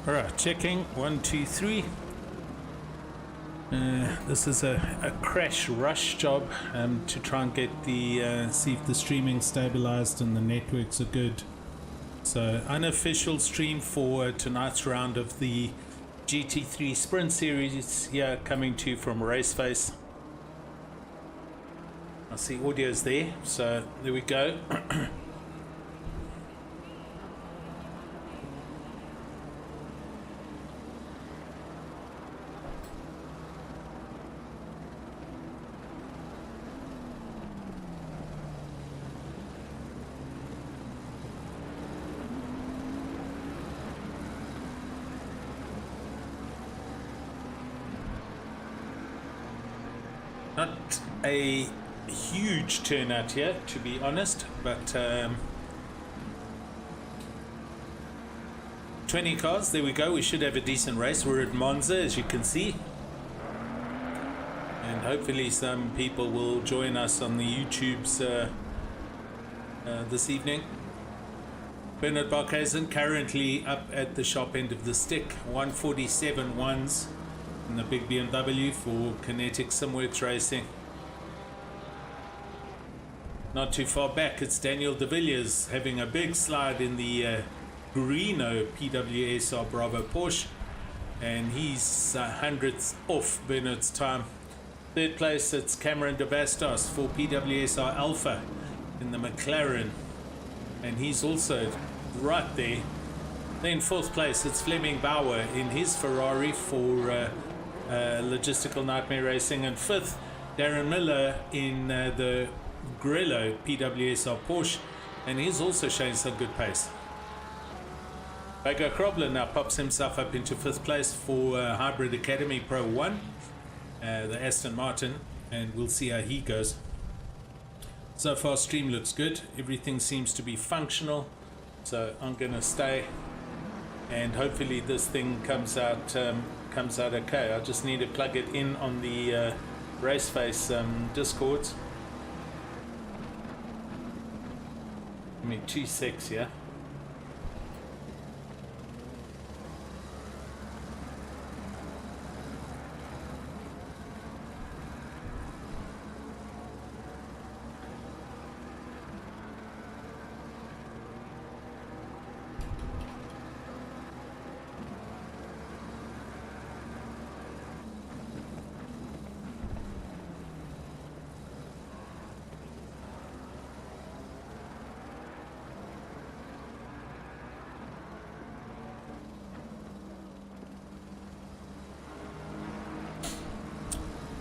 Alright, checking. 1, 2, 3. This is a crash rush job to try and get the see if the streaming stabilized and the networks are good. So unofficial stream for tonight's round of the GT3 Sprint Series here, coming to you from Raceface. I see audio's there, so there we go. Not a huge turnout here, to be honest, but 20 cars, there we go. We should have a decent race. We're at Monza, as you can see, and hopefully some people will join us on the YouTubes this evening. Bernard Barkhuizen currently up at the sharp end of the stick. 147 ones in the big BMW for Kinetic Simworks Racing. Not too far back, it's Daniel de Villiers having a big slide in the Greeno PWSR Bravo Porsche, and he's hundredths off Bernard's time. Third place, it's Cameron de Bastos for PWSR Alpha in the McLaren, and he's also right there. Then fourth place, it's Fleming Bauer in his Ferrari for Logistical Nightmare Racing, and fifth, Darren Miller in the Grello PWSR Porsche, and he's also showing some good pace. Bago Krobler now pops himself up into fifth place for Hybrid Academy Pro 1, the Aston Martin, and we'll see how he goes. So far stream looks good, everything seems to be functional, so I'm gonna stay, and hopefully this thing comes out okay. I just need to plug it in on the Raceface Discords. Give me 2 secs here.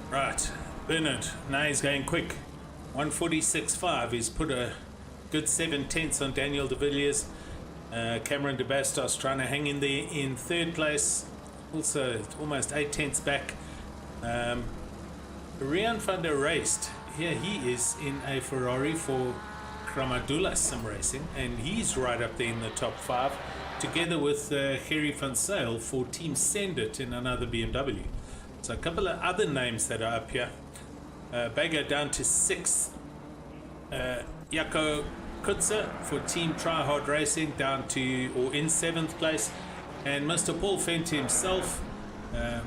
Right, Bernard, now he's going quick. 146.5, he's put a good 7/10 on Daniel de Villiers. Cameron de Bastos trying to hang in there in third place, also almost 8/10 back. Rian van der Raced, here he is in a Ferrari for Kramadula Sim Racing, and he's right up there in the top 5, together with Gerry van Sale for Team Sendit in another BMW. So a couple of other names that are up here. Bago down to 6th. Jaco Kutzer for Team Tryhard Racing down to, or in 7th place. And Mr. Paul Fenton himself,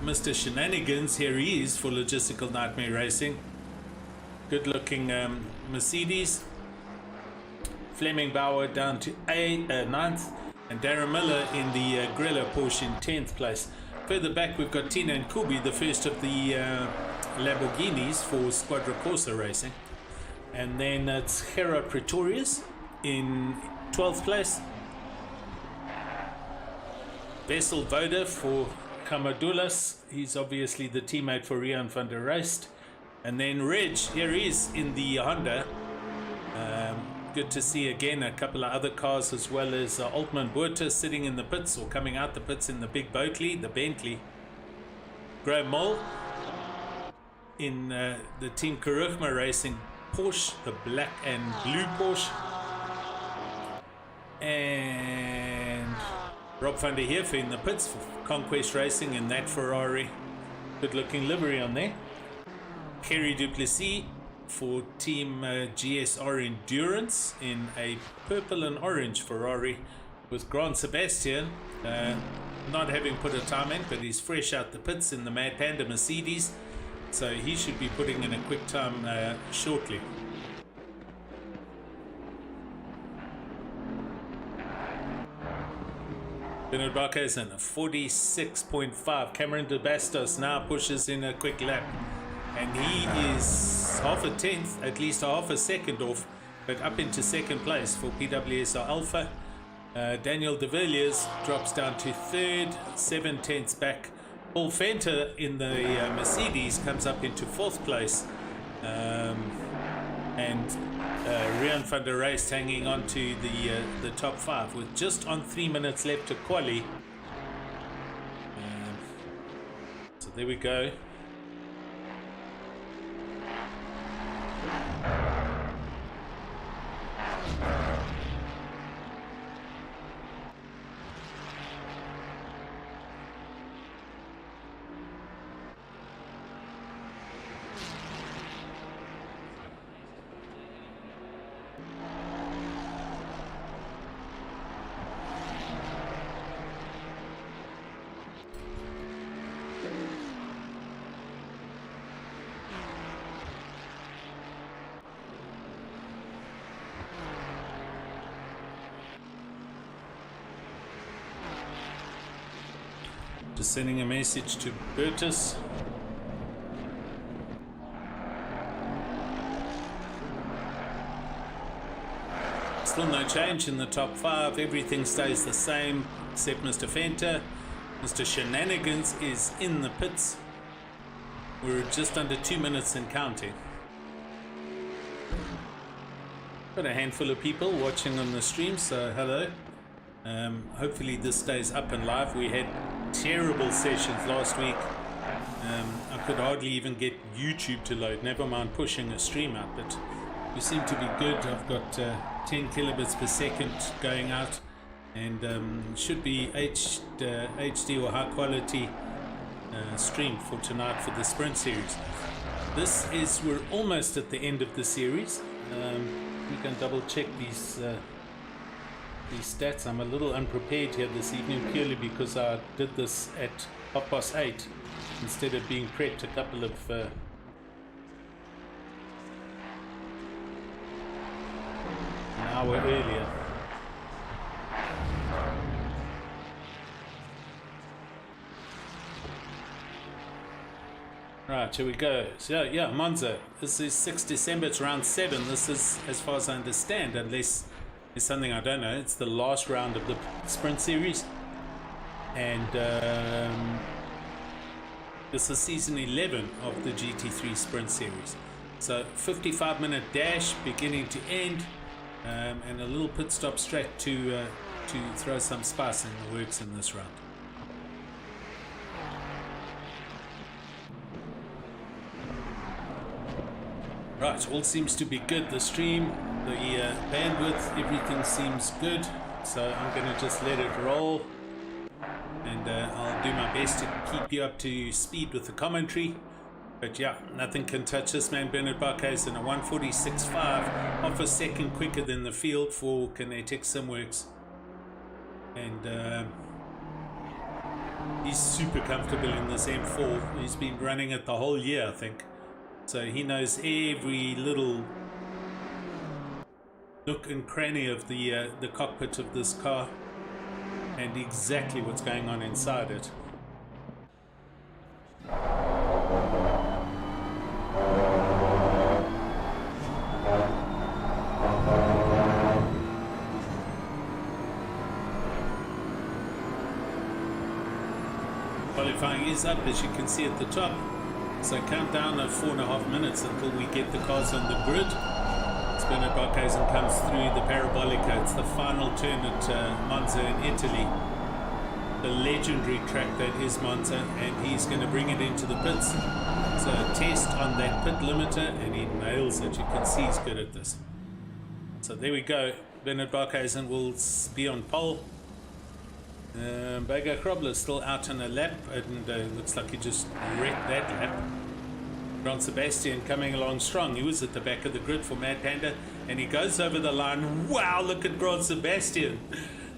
Mr. Shenanigans, here he is for Logistical Nightmare Racing. Good looking Mercedes. Fleming Bauer down to 9th. And Darren Miller in the Grello Porsche in 10th place. Further back, we've got Tina and Kubi, the first of the Lamborghinis for Squadra Corsa Racing. And then it's Hera Pretorius in 12th place. Vessel Voda for Kamadulas. He's obviously the teammate for Rian van der Raced. And then Reg, here he is in the Honda. Good to see again a couple of other cars, as well as Altman Buerta sitting in the pits, or coming out the pits in the big Boatley, the Bentley. Graham Moll in the Team Karugma Racing Porsche, the black and blue Porsche. And Rob van der Heefe in the pits for Conquest Racing in that Ferrari. Good looking livery on there. Kerry Duplessis for Team GSR Endurance in a purple and orange Ferrari with Grant Sebastian not having put a time in, but he's fresh out the pits in the Mad Panda Mercedes, so he should be putting in a quick time shortly. Bernard Barkhuizen, 46.5. Cameron De Bastos now pushes in a quick lap, and he is half a tenth, at least half a second off, but up into second place for PWSR Alpha. Daniel De Villiers drops down to third, 7 tenths back. Paul Venter in the Mercedes comes up into fourth place, and Rian van der Reis hanging on to the top 5 with just on 3 minutes left to quali. So there we go. Just sending a message to Bertus. Still no change in the top 5. Everything stays the same except Mr. Venter. Mr. Shenanigans is in the pits. We're just under 2 minutes and counting. Got a handful of people watching on the stream, so hello. Hopefully this stays up and live. We had terrible sessions last week. I could hardly even get YouTube to load, never mind pushing a stream out, but we seem to be good. I've got 10 kilobits per second going out, and should be HD or high quality stream for tonight for the sprint series. We're almost at the end of the series. We can double check these stats. I'm a little unprepared here this evening, purely because I did this at 8:30 instead of being prepped a couple of an hour earlier. Right, here we go. So yeah, Monza, this is 6 December, it's round 7. This is, as far as I understand, unless it's something I don't know, it's the last round of the sprint series, and this is season 11 of the GT3 sprint series. So 55-minute dash beginning to end, and a little pit stop straight to throw some spice in the works in this round. Right, all seems to be good. The stream, the bandwidth, everything seems good. So I'm going to just let it roll. And I'll do my best to keep you up to speed with the commentary. But yeah, nothing can touch this man, Bernard Barkhuizen, a 146.5, half a second quicker than the field for Kinetic Simworks. And he's super comfortable in this M4. He's been running it the whole year, I think. So he knows every little nook and cranny of the cockpit of this car, and exactly what's going on inside it. Qualifying is up, as you can see at the top. So countdown of 4.5 minutes until we get the cars on the grid. As Bernard Barkhuizen comes through the Parabolica. It's the final turn at Monza in Italy. The legendary track that is Monza, and he's going to bring it into the pits. So a test on that pit limiter, and he nails it. You can see he's good at this. So there we go. Bernard Barkhuizen will be on pole. Baga Krobler still out on a lap, and looks like he just wrecked that lap. Ron Sebastian coming along strong. He was at the back of the grid for Mad Panda, and he goes over the line. Wow, look at Ron Sebastian.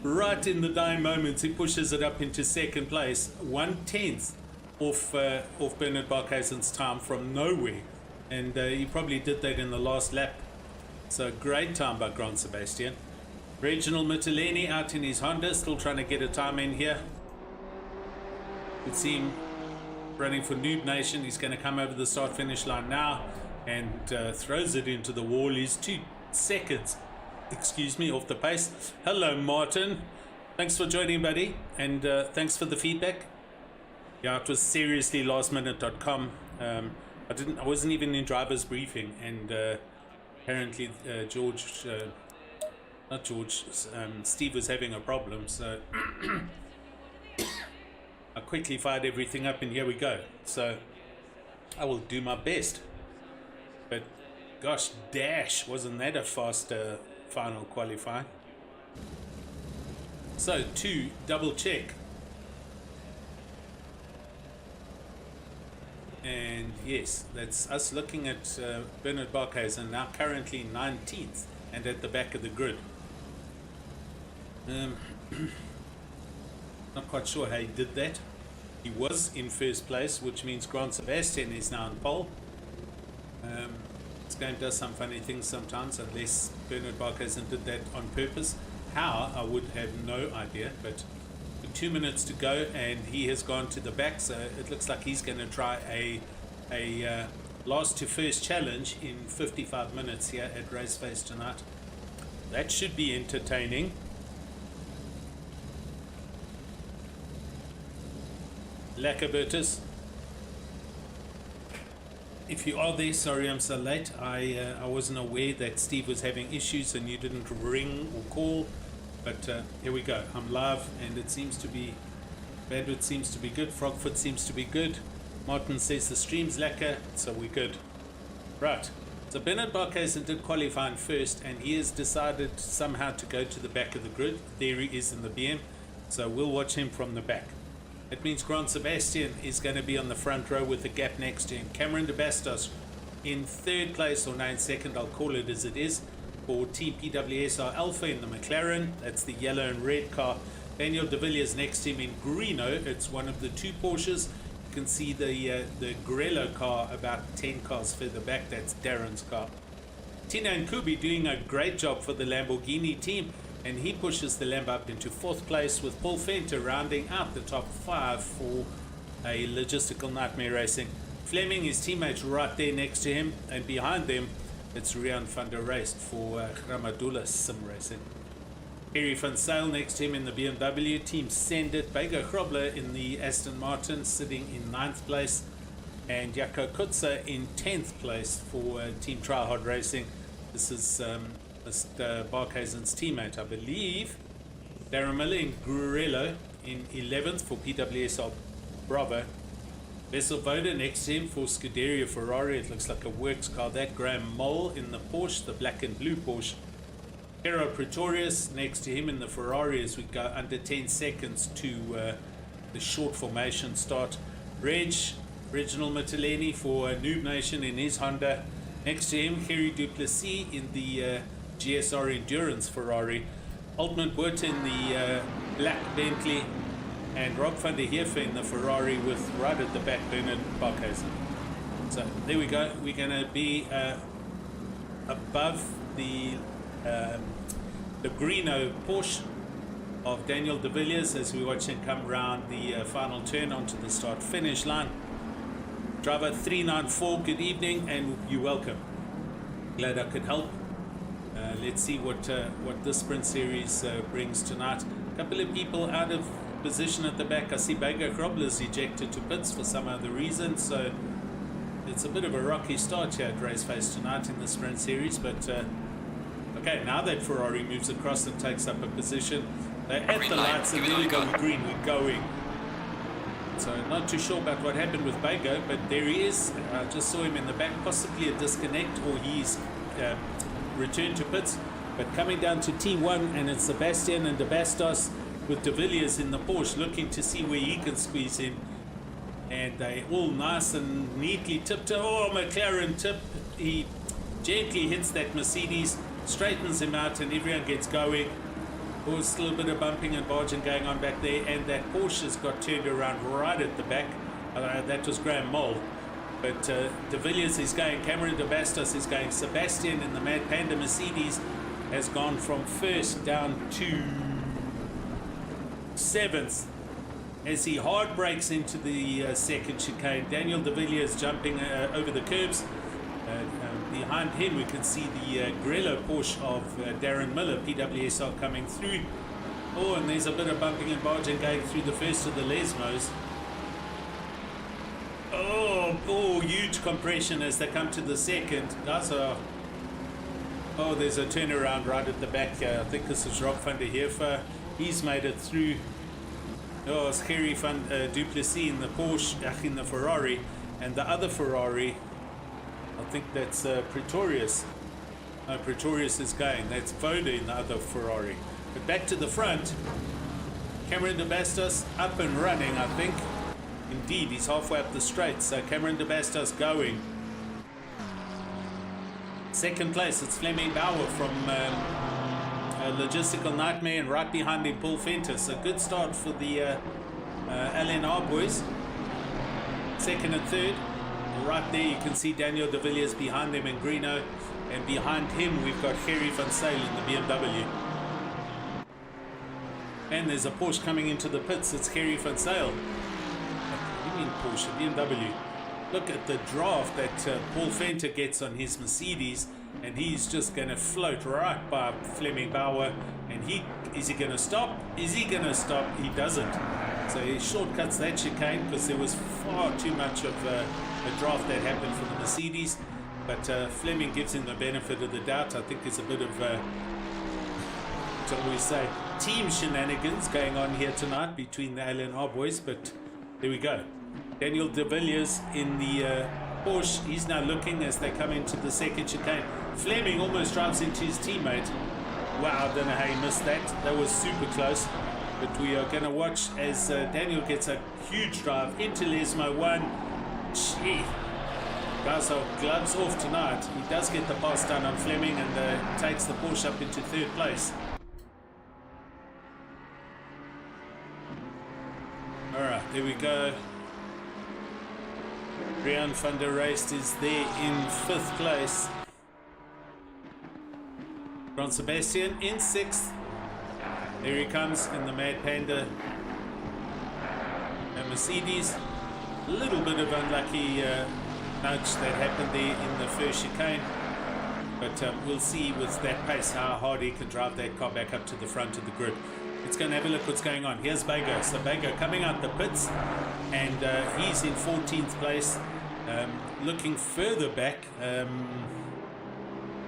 right in the dying moments, he pushes it up into second place, 1/10 off Bernard Barkhuizen's time from nowhere, and he probably did that in the last lap. So great time by Grant Sebastian. Reginald Mitteleni out in his Honda, still trying to get a time in here. Could see him running for Noob Nation. He's going to come over the start finish line now and throws it into the wall. He's 2 seconds, off the pace. Hello, Martin. Thanks for joining, buddy, and thanks for the feedback. Yeah, it was seriously lastminute.com. I wasn't even in driver's briefing, and apparently Steve was having a problem, so I quickly fired everything up, and here we go. So I will do my best. But gosh, dash, wasn't that a fast final qualifying? So to double check, and yes, that's us looking at Bernard Barkhuizen, now currently 19th and at the back of the grid. Not quite sure how he did that. He was in first place, which means Grant Sebastian is now on pole. This game does some funny things sometimes, unless Bernard Barkhuizen did that on purpose. How, I would have no idea, but 2 minutes to go and he has gone to the back, so it looks like he's going to try a last to first challenge in 55 minutes here at Raceface tonight. That should be entertaining. Lackerbertus, if you are there, sorry I'm so late. I wasn't aware that Steve was having issues and you didn't ring or call, but here we go. I'm live and it seems to be, bandwidth seems to be good, Frogfoot seems to be good. Martin says the stream's lacquer, so we're good. Right, so Bernard Barkhuizen did qualify in first, and he has decided somehow to go to the back of the grid. There he is in the BM, so we'll watch him from the back. It means Grant Sebastian is going to be on the front row with the gap next to him. Cameron de Bastos in third place, or 9th second, I'll call it as it is, for Team PWSR Alpha in the McLaren. That's the yellow and red car. Daniel de Villiers next to him in Greeno. It's one of the 2 Porsches. You can see the Grello car about 10 cars further back. That's Darren's car. Tina and Kubi doing a great job for the Lamborghini team, and he pushes the Lambo up into 4th place, with Paul Fenter rounding out the top 5 for a logistical nightmare racing. Fleming, his teammates, right there next to him, and behind them it's Rian van der Reist for Ramadula Sim Racing. Perry van Sale next to him in the BMW team. Send it. Bego Grobler in the Aston Martin sitting in 9th place, and Jaco Kutza in 10th place for Team Tryhard Racing. This is Mr. Barkhuizen's teammate, I believe. Darren Miller in Gurello in 11th for PWSR Bravo. Vessel Voda next to him for Scuderia Ferrari. It looks like a works car. That Graham Mole in the Porsche, the black and blue Porsche. Pero Pretorius next to him in the Ferrari as we go under 10 seconds to the short formation start. Reginald Mitteleni for Noob Nation in his Honda. Next to him, Kerry Duplessis in the GSR Endurance Ferrari. Altman Wood in the black Bentley. And Rob van der Heefe in the Ferrari with right at the back Bernard Barkhuizen. So there we go. We're going to be above the Greeno Porsche of Daniel de Villiers as we watch him come round the final turn onto the start finish line. Driver 394, good evening and you're welcome. Glad I could help. Let's see what this sprint series brings tonight. A couple of people out of position at the back. I see Bego Grobler's ejected to pits for some other reason, so it's a bit of a rocky start here at Raceface tonight in the sprint series, but okay, now that Ferrari moves across and takes up a position, they're at the lights and there we go, green, we're going. So not too sure about what happened with Bego, but there he is. I just saw him in the back, possibly a disconnect or he's returned to pits, but coming down to T1 and it's Sebastian and de Bastos with de Villiers in the Porsche looking to see where he can squeeze in, and they all nice and neatly tipped. Oh, McLaren tip, he gently hits that Mercedes, straightens him out and everyone gets going. There was still a bit of bumping and barging going on back there, and that Porsche's got turned around right at the back. That was Graham Moll. But De Villiers is going, Cameron de Bastos is going, Sebastian in the Mad Panda Mercedes has gone from first down to 7th as he hard brakes into the second chicane. Daniel De Villiers jumping over the curbs. Behind him we can see the Grello Porsche of Darren Miller, PWSR, coming through. Oh, and there's a bit of bumping and barging going through the first of the Lesmos. Oh, huge compression as they come to the second. Guys are... Oh, there's a turnaround right at the back here. I think this is Rob van der Heever. He's made it through. Oh, it's Gerry van Duplessis in the Porsche, in the Ferrari. And the other Ferrari, I think that's Pretorius. No, Pretorius is going. That's Voda in the other Ferrari. But back to the front. Cameron de Bastos up and running, I think. Indeed, he's halfway up the straight. So Cameron de Bastos going. Second place, it's Fleming Bauer from Logistical Nightmare, and right behind him, Paul Fentus. A good start for the LNR boys. Second and third. Right there, you can see Daniel De Villiers behind them in Greeno, and behind him, we've got Gerry van Zyl in the BMW. And there's a Porsche coming into the pits. It's Gerry van Zyl. What do you mean Porsche? BMW. Look at the draft that Paul Fenter gets on his Mercedes, and he's just going to float right by Fleming Bauer. And is he going to stop? Is he going to stop? He doesn't. So he shortcuts that chicane because there was far too much of a draft that happened for the Mercedes. But Fleming gives him the benefit of the doubt. I think there's a bit of, what we say, team shenanigans going on here tonight between the LNR boys. But there we go. Daniel De Villiers in the Porsche. He's now looking as they come into the second chicane. Fleming almost drives into his teammate. Wow, I don't know how he missed that. That was super close. But we are going to watch as Daniel gets a huge drive into Lesmo 1. Gee. Guys are gloves off tonight. He does get the pass done on Fleming and takes the Porsche up into third place. Alright, there we go. Rian van der Rijst is there in 5th place. Ron Sebastian in 6th. There he comes in the Mad Panda and Mercedes. A little bit of unlucky nudge that happened there in the first chicane. But we'll see with that pace how hard he can drive that car back up to the front of the grid. Let's go and have a look what's going on. Here's Bago. So Bago coming out the pits, and he's in 14th place. Looking further back,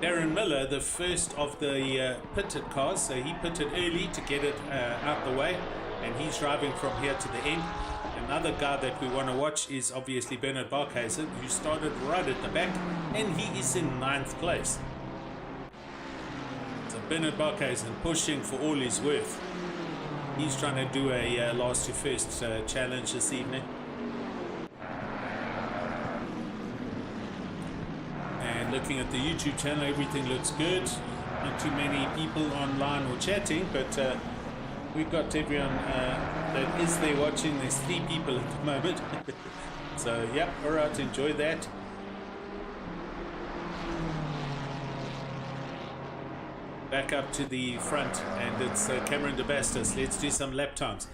Darren Miller, the first of the pitted cars, so he pitted early to get it out the way, and he's driving from here to the end. Another guy that we want to watch is obviously Bernard Barkhuizen, who started right at the back, and he is in 9th place. So Bernard Barkhuizen pushing for all he's worth. He's trying to do a last to first challenge this evening. And looking at the YouTube channel, everything looks good. Not too many people online or chatting, but we've got everyone that is there watching. There's 3 people at the moment. So, yeah, alright, enjoy that. Back up to the front, and it's Cameron de Bastos. Let's do some lap times.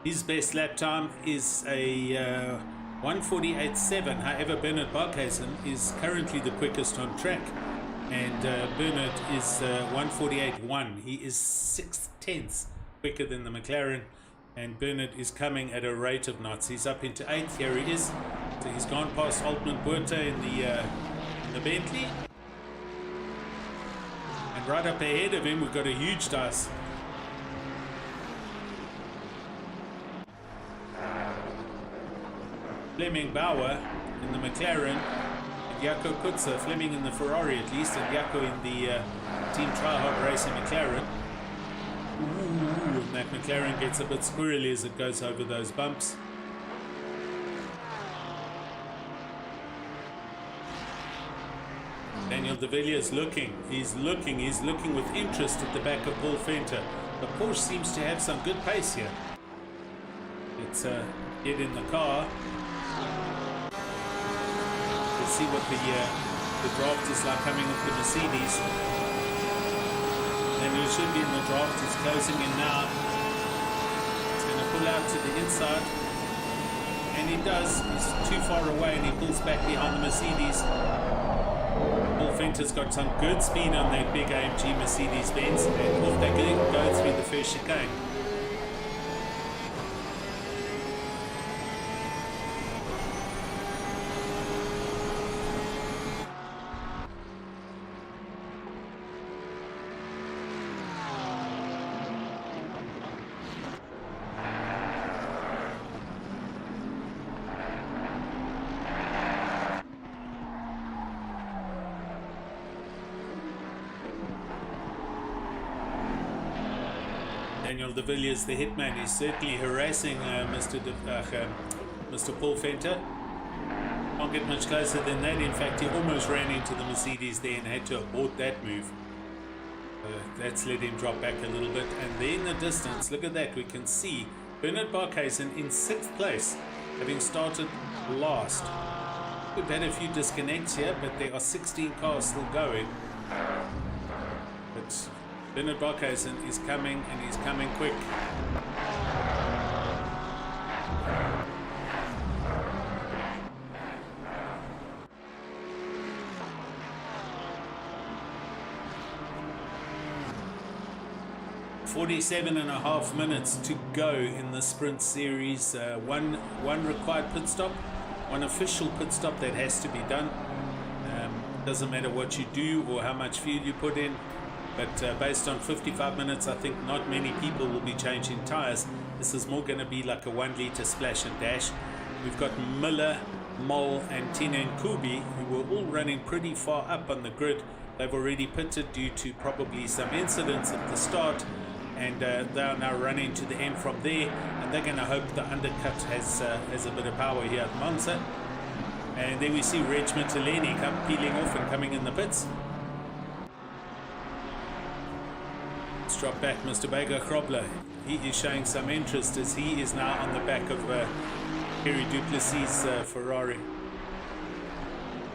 His best lap time is a 1:48.7. However, Bernard Barkhuizen is currently the quickest on track, and Bernard is 1:48.1. He is 6/10 quicker than the McLaren, and Bernard is coming at a rate of knots. He's up into 8th. Here he is. So he's gone past Altman Buerta in the Bentley. And right up ahead of him, we've got a huge dice. Fleming Bauer in the McLaren, and Jaco Kutzer, Fleming in the Ferrari at least, and Jaco in the Team Tryhard Racing McLaren. Ooh, and that McLaren gets a bit squirrely as it goes over those bumps. Daniel De Villiers looking. He's looking with interest at the back of Paul Fenter. The Porsche seems to have some good pace here. Let's get in the car. Let's see what the draft is like coming with the Mercedes. And he should be in the draft. He's closing in now. He's going to pull out to the inside. And he does. He's too far away and he pulls back behind the Mercedes. Paul Venter's got some good speed on that big AMG Mercedes-Benz. And off they go through the first chicane. Daniel de Villiers, the hitman, is certainly harassing Mr. Paul Venter. Can't get much closer than that. In fact, he almost ran into the Mercedes there and had to abort that move. That's let him drop back a little bit. And there in the distance, look at that, we can see Bernard Barkhuizen in 6th place, having started last. We've had a few disconnects here, but there are 16 cars still going. But Bernard Barkhuizen is coming, and he's coming quick. .47.5 minutes to go in the sprint series. One required pit stop, one official pit stop that has to be done. Doesn't matter what you do or how much fuel you put in. But based on 55 minutes, I think not many people will be changing tires. This is more going to be like a 1 litre splash and dash. We've got Miller, Mol and Tina and Kubi, who were all running pretty far up on the grid. They've already pitted due to probably some incidents at the start, and they are now running to the end from there, and they're going to hope the undercut has a bit of power here at Monza. And there we see Reg Mitteleni peeling off and coming in the pits. Let's drop back Mr. Baker Krobler. He is showing some interest as he is now on the back of Kerry Duplessis' Ferrari.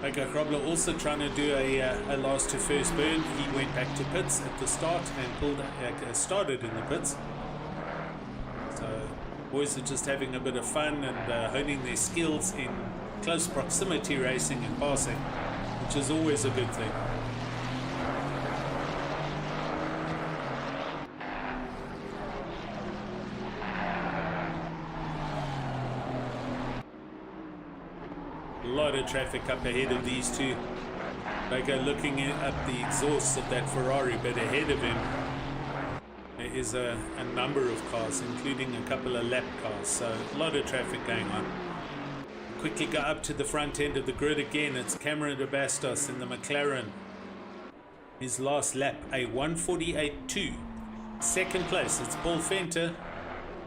Baker Krobler also trying to do a last to first burn. He went back to pits at the start and started in the pits. So boys are just having a bit of fun and honing their skills in close proximity racing and passing, which is always a good thing. A lot of traffic up ahead of these two. Baker looking up the exhausts of that Ferrari, but ahead of him there is a number of cars, including a couple of lap cars, so a lot of traffic going on. Quickly go up to the front end of the grid again. It's Cameron de Bastos in the McLaren. His last lap, a 1:48.2. Second place, it's Paul Venter,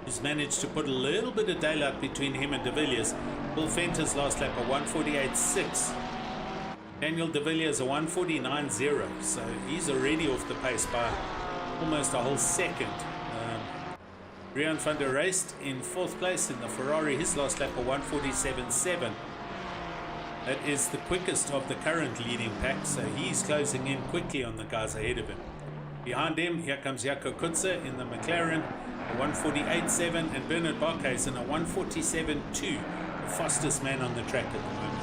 who's managed to put a little bit of daylight between him and de Villiers. Paul Venter's last lap, a 1:48.6. Daniel de Villiers, a 1:49.0. So he's already off the pace by almost a whole second. Rian van der Rijst in 4th place in the Ferrari. His last lap, a 1:47.7. That is the quickest of the current leading pack, so he's closing in quickly on the guys ahead of him. Behind him, here comes Jaco Kutzer in the McLaren, a 1:48.7, and Bernard Barkhuizen, a 1:47.2, the fastest man on the track at the moment.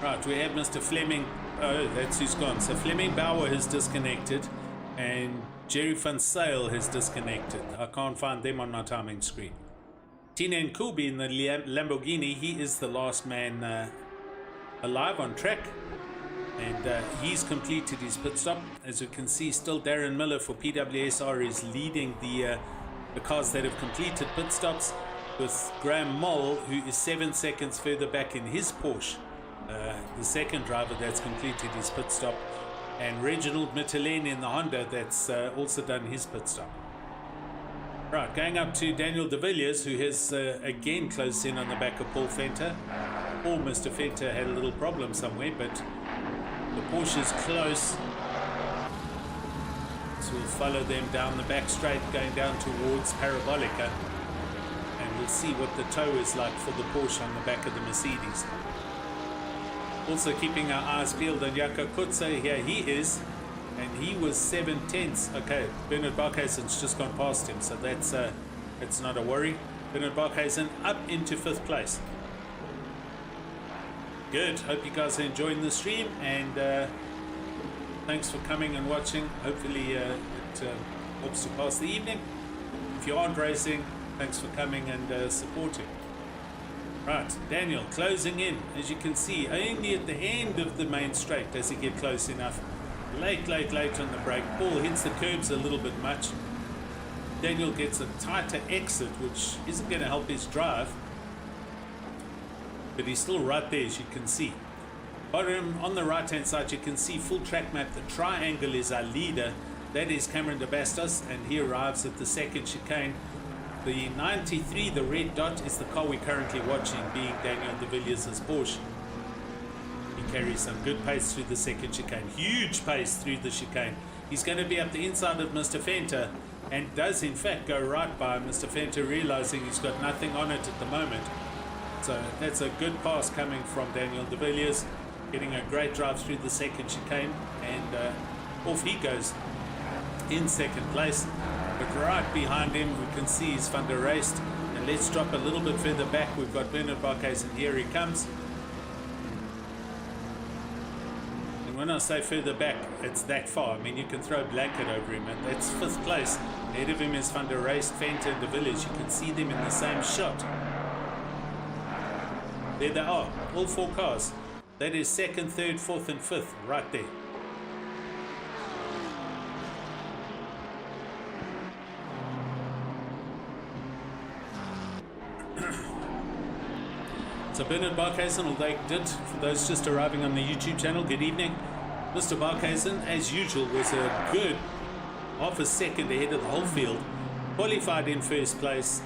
Right, we have Mr. Fleming. Oh, that's who's gone. So Fleming Bauer has disconnected and Jerry van Sale has disconnected. I can't find them on my timing screen. Tina and Kubi in the Lamborghini, he is the last man alive on track. And he's completed his pit stop. As you can see, still Darren Miller for PWSR is leading the cars that have completed pit stops, with Graham Moll, who is 7 seconds further back in his Porsche. The second driver that's completed his pit stop, and Reginald Mitterlehn in the Honda that's also done his pit stop. Right, going up to Daniel de Villiers, who has again closed in on the back of Paul Venter. or Mr. Venter had a little problem somewhere, but the Porsche is close. So we'll follow them down the back straight, going down towards Parabolica, and we'll see what the tow is like for the Porsche on the back of the Mercedes. Also keeping our eyes peeled on Jaco Kutze. Here he is, and he was 7/10. Okay, Bernard Barkheisen's just gone past him, so that's not a worry. Bernard Barkheisen up into 5th place. Good. Hope you guys are enjoying the stream, and thanks for coming and watching. Hopefully it helps to pass the evening. If you aren't racing, thanks for coming and supporting. Right, Daniel closing in, as you can see, only at the end of the main straight does he get close enough. Late on the brake. Ball hits the curbs a little bit much. Daniel gets a tighter exit, which isn't going to help his drive, but he's still right there, as you can see. Bottom on the right hand side, you can see full track map. The triangle is our leader. That is Cameron de Bastos, and he arrives at the 2nd chicane. The 93, the red dot, is the car we're currently watching, being Daniel de Villiers' Porsche. He carries some good pace through the 2nd chicane. Huge pace through the chicane. He's going to be up the inside of Mr. Venter, and does in fact go right by Mr. Venter, realizing he's got nothing on it at the moment. So that's a good pass coming from Daniel de Villiers, getting a great drive through the 2nd chicane, and off he goes in 2nd place. But right behind him we can see is Van der Rest, and let's drop a little bit further back. We've got Bernard Barkhuizen, here he comes. And when I say further back, it's that far. I mean, you can throw a blanket over him, and that's 5th place. Ahead of him is Van der Rest, Venter and de Villiers. You can see them in the same shot. There they are, all 4 cars. That is 2nd, 3rd, 4th and 5th right there. So Bernard Barkhuizen, all they did, for those just arriving on the YouTube channel, good evening. Mr. Barkhuizen, as usual, was a good half a second ahead of the whole field. Qualified in 1st place.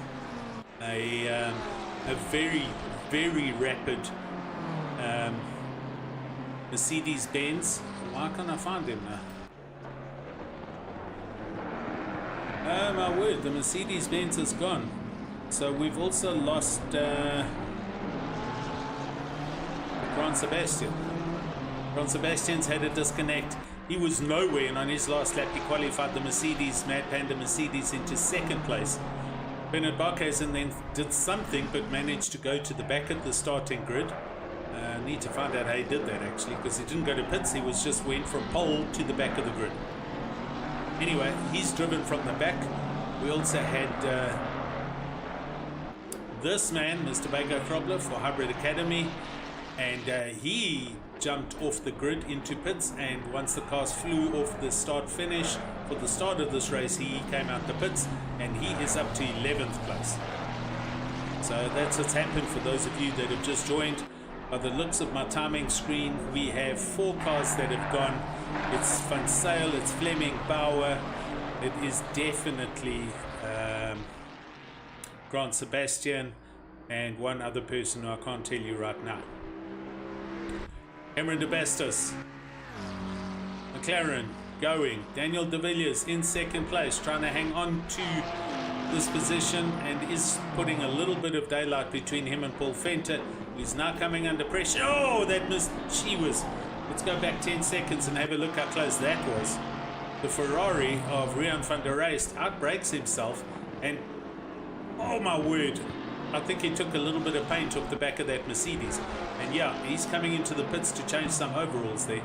A very, very rapid Mercedes-Benz. Why can't I find him now? Oh my word, the Mercedes-Benz is gone. So we've also lost Grand Sebastian. Grand Sebastian's had a disconnect. He was nowhere, and on his last lap he qualified the Mercedes, Mad Panda Mercedes, into 2nd place. Bernard Barkhuizen then did something, but managed to go to the back of the starting grid. Need to find out how he did that, actually, because he didn't go to pits. He was just went from pole to the back of the grid. Anyway, he's driven from the back. We also had this man, Mr. Bago Krobler, for Hybrid Academy, and he jumped off the grid into pits, and once the cars flew off the start finish for the start of this race, he came out the pits, and he is up to 11th place. So that's what's happened for those of you that have just joined. By the looks of my timing screen, we have 4 cars that have gone. It's Van Sale, it's Fleming, Bauer. It is definitely Grand Sebastian, and one other person who I can't tell you right now. Cameron de Bastos, McLaren going. Daniel de Villiers in 2nd place, trying to hang on to this position, and is putting a little bit of daylight between him and Paul Venter. He's now coming under pressure. Oh, that missed. She was. Let's go back 10 seconds and have a look how close that was. The Ferrari of Rian van der Rest outbrakes himself, and oh my word, I think he took a little bit of paint off the back of that Mercedes. And yeah, he's coming into the pits to change some overalls there.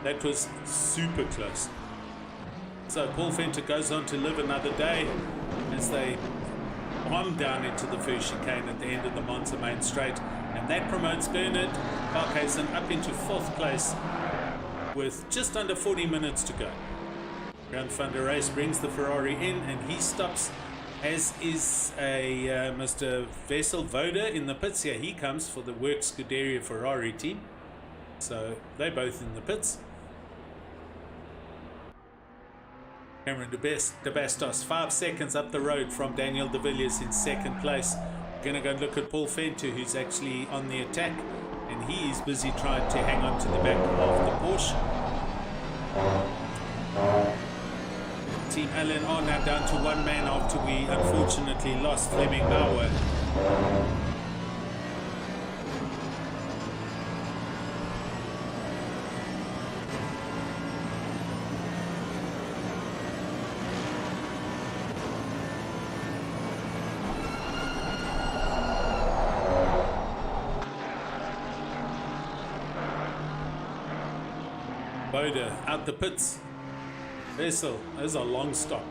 That was super close. So Paul Venter goes on to live another day as they bomb down into the 1st chicane at the end of the Monza main straight, and that promotes Bernard Barkhuizen up into 4th place with just under 40 minutes to go. Rian van der Rest brings the Ferrari in, and he stops, as is a Mr. Vessel Voda in the pits. Here he comes for the Work Scuderia Ferrari team. So they're both in the pits. Cameron de Bastos, 5 seconds up the road from Daniel de Villiers in 2nd place. Gonna go look at Paul Venter, who's actually on the attack, and he is busy trying to hang on to the back of the Porsche. Team Allen are now down to one man after we unfortunately lost Fleming Bauer. Boda out the pits. Vessel, that was a long stop.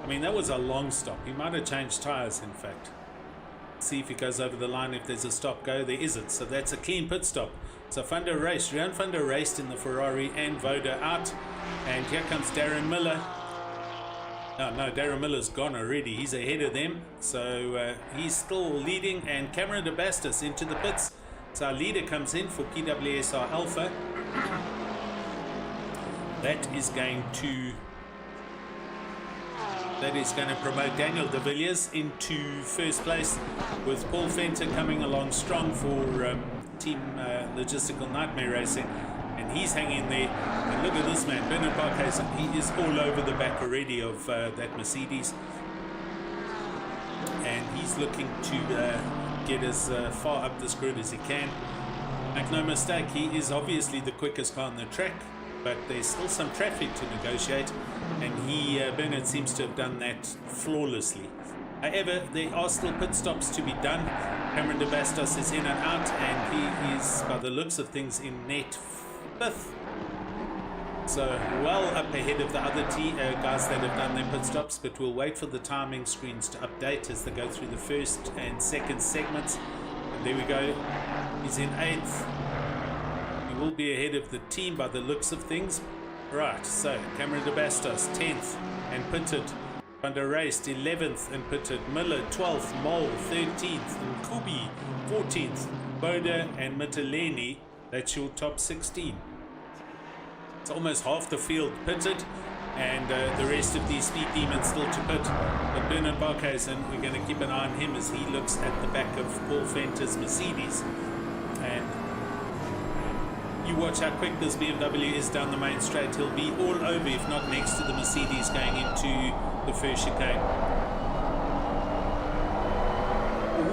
I mean, that was a long stop. He might have changed tyres, in fact. See if he goes over the line, if there's a stop go. There isn't, so that's a clean pit stop. So Funder raced. Rian Funder raced in the Ferrari and Voda out. And here comes Darren Miller. Oh, no, Darren Miller's gone already. He's ahead of them. So he's still leading. And Cameron de Bastos into the pits. So our leader comes in for PWSR Alpha. That is going to promote Daniel de Villiers into first place, with Paul Venter coming along strong for Team Logistical Nightmare Racing, and he's hanging there. And look at this man, Bernard Barkhuizen. He is all over the back already of that Mercedes, and he's looking to get as far up this grid as he can. Make no mistake, he is obviously the quickest car on the track, but there's still some traffic to negotiate, and Bernard seems to have done that flawlessly. However, there are still pit stops to be done. Cameron de Bastos is in and out, and he is, by the looks of things, in net 5th. So well up ahead of the other guys that have done their pit stops, but we'll wait for the timing screens to update as they go through the first and second segments. And there we go. He's in 8th. Will be ahead of the team by the looks of things. Right, so Cameron de Bastos 10th and pitted. Under raced 11th and pitted. Miller 12th, Mole 13th, and Kubi 14th. Boda and Mitteleni, that's your top 16. It's almost half the field pitted, and the rest of these speed demons still to pit. But Bernard Barkhuizen, we're going to keep an eye on him as he looks at the back of Paul Venter's Mercedes. And you watch how quick this BMW is down the main straight. He'll be all over, if not next to the Mercedes, going into the first chicane.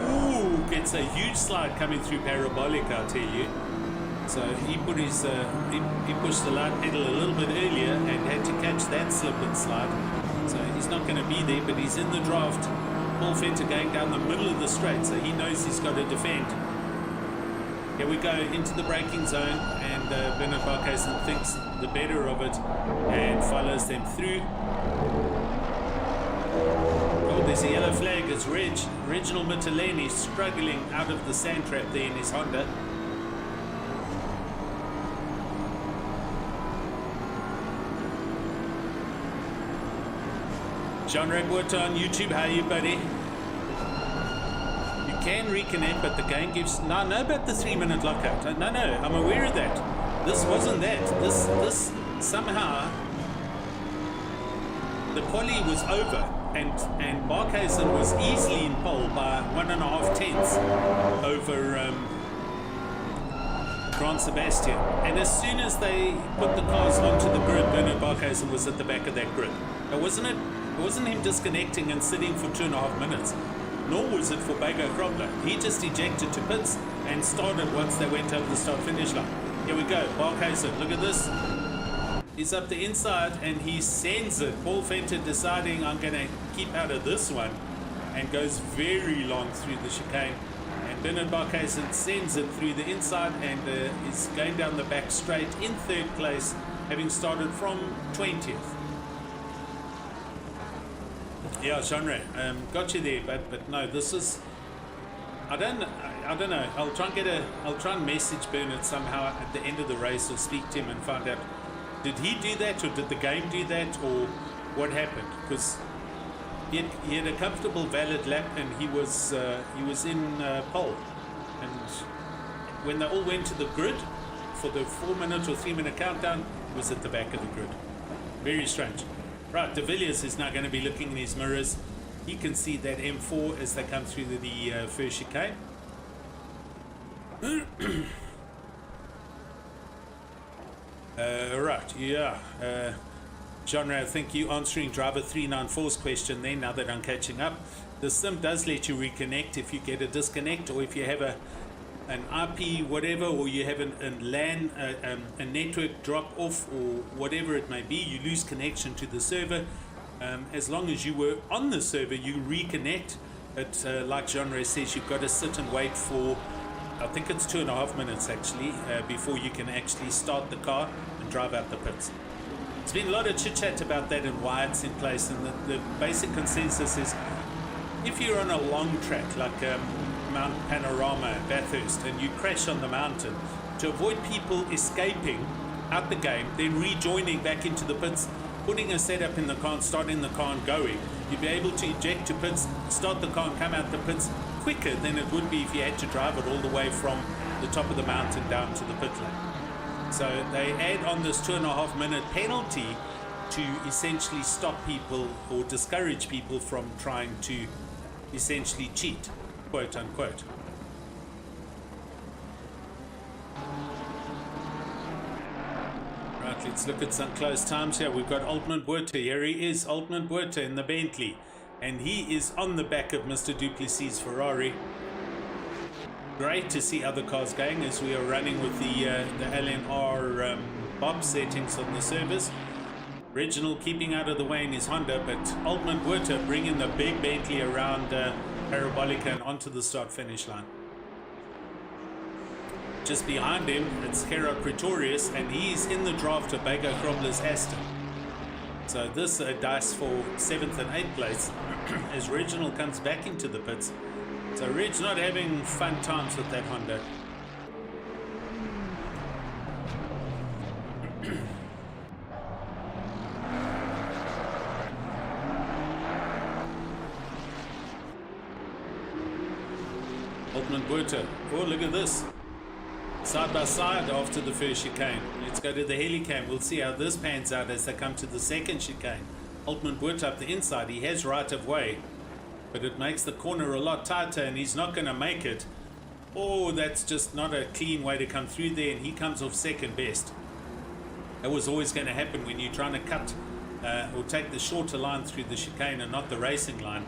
Ooh, gets a huge slide coming through Parabolic, I'll tell you. So he put his he pushed the light pedal a little bit earlier and had to catch that slip and slide. So he's not going to be there, but he's in the draft. Paul Venter going down the middle of the straight, so he knows he's got to defend. Here we go into the braking zone, and Bernard Barkhuizen thinks the better of it and follows them through. Oh, there's a yellow flag. It's Reginald Mitteleni struggling out of the sand trap there in his Honda. John Ragwater on YouTube, how are you, buddy? Can reconnect, but the game gives no about the 3-minute lockout. No, I'm aware of that. This wasn't that. This somehow the quali was over, and Barkhuizen was easily in pole by 1.5 tenths over Grand Sebastian. And as soon as they put the cars onto the grid, Bernard Barkhuizen was at the back of that grid. It wasn't him disconnecting and sitting for 2.5 minutes. Nor was it for Bago Krobler. He just ejected to pits and started once they went over the start-finish line. Here we go, Barkhuizen, look at this. He's up the inside and he sends it. Paul Venter deciding, I'm going to keep out of this one, and goes very long through the chicane. And Bernard Barkhuizen sends it through the inside and is going down the back straight in 3rd place, having started from 20th. Yeah, genre, got you there, but no, this is, I don't know. I'll try and message Bernard somehow at the end of the race, or speak to him and find out, did he do that, or did the game do that, or what happened? Because he had a comfortable valid lap, and he was in pole, and when they all went to the grid for the 4-minute or 3-minute countdown, he was at the back of the grid. Very strange. Right, de Villiers is now going to be looking in his mirrors. He can see that M4 as they come through the first chicane. Right, yeah. Genre, I think you answering driver 394's question then, now that I'm catching up. The sim does let you reconnect if you get a disconnect, or if you have an IP whatever, or you have a LAN, a network drop off, or whatever it may be, you lose connection to the server. As long as you were on the server, you reconnect. But like Genre says, you've got to sit and wait for, I think it's 2.5 minutes actually, before you can actually start the car and drive out the pits. There's been a lot of chit chat about that and why it's in place, and the basic consensus is, if you're on a long track like Mount Panorama, Bathurst, and you crash on the mountain, to avoid people escaping out the game, then rejoining back into the pits, putting a setup in the car and starting the car and going, you'd be able to eject to pits, start the car and come out the pits quicker than it would be if you had to drive it all the way from the top of the mountain down to the pit lane. So they add on this 2.5 minute penalty to essentially stop people or discourage people from trying to essentially cheat, quote unquote. Right, let's look at some close times here. We've got Altman Buerta. Here he is, Altman Buerta in the Bentley, and he is on the back of Mr. Duplessis' Ferrari. Great to see other cars going as we are running with the LNR bob settings on the servers. Reginald keeping out of the way in his Honda, but Altman Buerta bringing the big Bentley around Parabolica and onto the start-finish line. Just behind him, it's Gerard Pretorius, and he's in the draft of Bego Grobler's Aston. So this dice for 7th and 8th place as Reginald comes back into the pits. So Reg's not having fun times with that Honda. Altman Buerta. Oh, look at this. Side by side after the first chicane. Let's go to the helicam. We'll see how this pans out as they come to the second chicane. Altman Buerta up the inside. He has right of way, but it makes the corner a lot tighter and he's not going to make it. Oh, that's just not a clean way to come through there, and he comes off second best. That was always going to happen when you're trying to cut or take the shorter line through the chicane and not the racing line.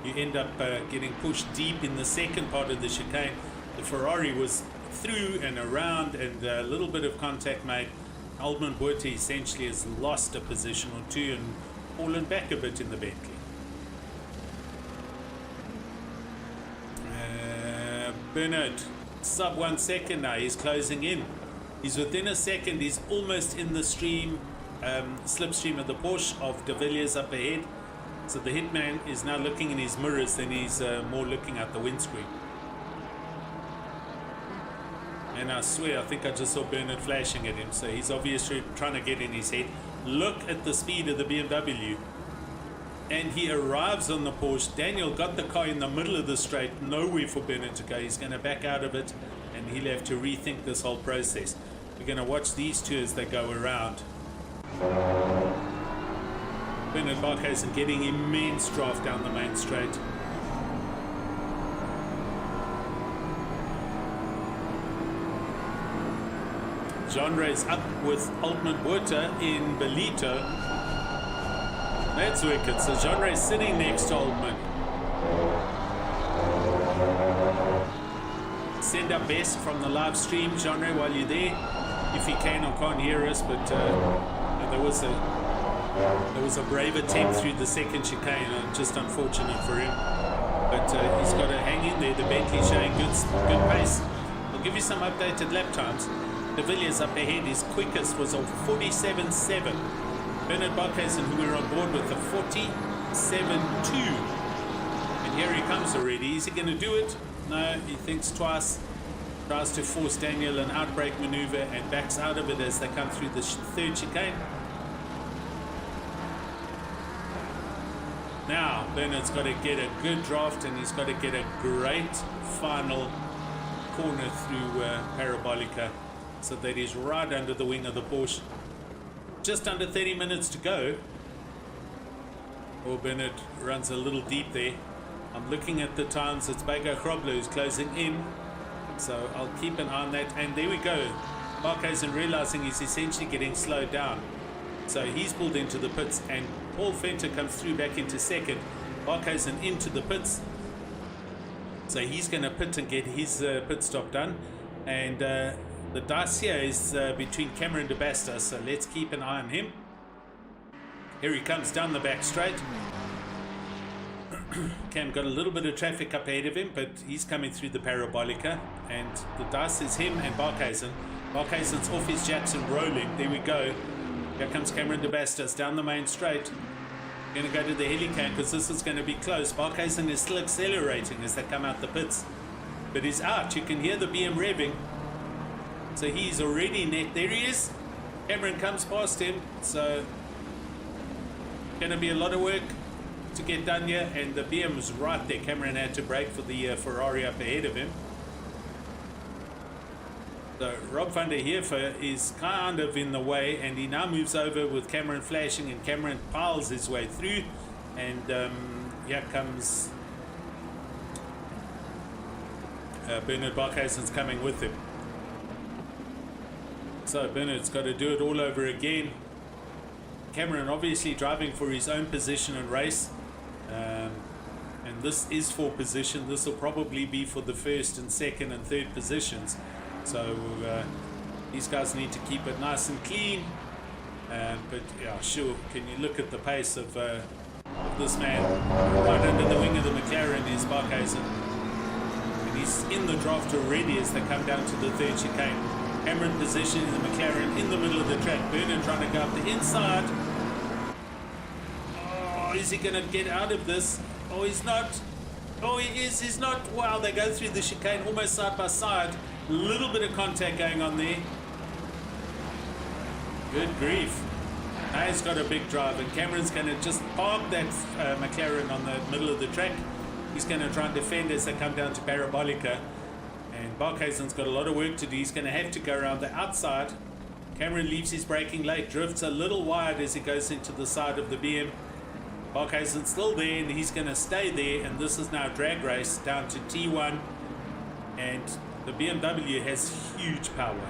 You end up getting pushed deep in the second part of the chicane. The Ferrari was through and around, and a little bit of contact made. Altman Buerta essentially has lost a position or two and fallen back a bit in the Bentley. Bernard, sub 1 second now. He's closing in. He's within a second. He's almost in the stream, slipstream of the Porsche of De Villiers up ahead. So the hitman is now looking in his mirrors than he's more looking at the windscreen. And I swear, I think I just saw Bernard flashing at him. So he's obviously trying to get in his head. Look at the speed of the BMW. And he arrives on the Porsche. Daniel got the car in the middle of the straight. Nowhere for Bernard to go. He's going to back out of it. And he'll have to rethink this whole process. We're going to watch these two as they go around. Bernard Barkhuizen getting immense draft down the main straight. Genre is up with Altman Buerta in Belito. That's wicked. So Genre is sitting next to Altman. Send our best from the live stream, Genre, while you're there. If you can or can't hear us, but there was a brave attempt through the second chicane, and just unfortunate for him. But he's got to hang in there. The Bentley showing good pace. I'll give you some updated lap times. De Villiers up ahead, his quickest was a 47.7. Bernard Barkhuizen, who we're on board with, a 47.2. And here he comes already. Is he going to do it? No, he thinks twice. Tries to force Daniel an outbreak maneuver and backs out of it as they come through the third chicane. Now, Bernard's got to get a good draft, and he's got to get a great final corner through Parabolica, so that he's right under the wing of the Porsche. Just under 30 minutes to go. Or Bernard runs a little deep there. I'm looking at the times. It's Bego Grobler who's closing in. So I'll keep an eye on that. And there we go. Barkhuizen realizing he's essentially getting slowed down. So he's pulled into the pits, and Paul Venter comes through back into second. Barkhuizen into the pits. So he's going to pit and get his pit stop done. And the dice here is between Cameron de Basta. So let's keep an eye on him. Here he comes down the back straight. Cam got a little bit of traffic up ahead of him, but he's coming through the Parabolica. And the dice is him and Barkhuizen. Barkhuizen's off his Jackson rolling. There we go. Here comes Cameron de Bastas down the main straight. Going to go to the helicam because this is going to be close. Barkhuizen is still accelerating as they come out the pits. But he's out. You can hear the BM revving. So he's already net. There he is. Cameron comes past him. So going to be a lot of work to get done here. And the BM was right there. Cameron had to brake for the Ferrari up ahead of him. So Rob van der Heever is kind of in the way, and he now moves over with Cameron flashing, and Cameron piles his way through. And here comes Bernard Barkhuizen's coming with him. So Bernard's got to do it all over again. Cameron obviously driving for his own position and race. And this is for position. This will probably be for the first and second and third positions. So these guys need to keep it nice and clean. But yeah, sure, can you look at the pace of this man? Right under the wing of the McLaren is Barkhuizen. And he's in the draft already as they come down to the third chicane. Cameron positioning the McLaren in the middle of the track. Bernard trying to go up the inside. Oh, is he going to get out of this? Oh, he's not. Oh, he is. He's not. Wow, they go through the chicane almost side by side. A little bit of contact going on there. Good grief. Now he's got a big drive, and Cameron's going to just park that McLaren on the middle of the track. He's going to try and defend as they come down to Parabolica. And Barkhuizen's got a lot of work to do. He's going to have to go around the outside. Cameron leaves his braking late, drifts a little wide as he goes into the side of the BM. Barkhuizen's still there, and he's going to stay there. And this is now a drag race down to T1. And the BMW has huge power.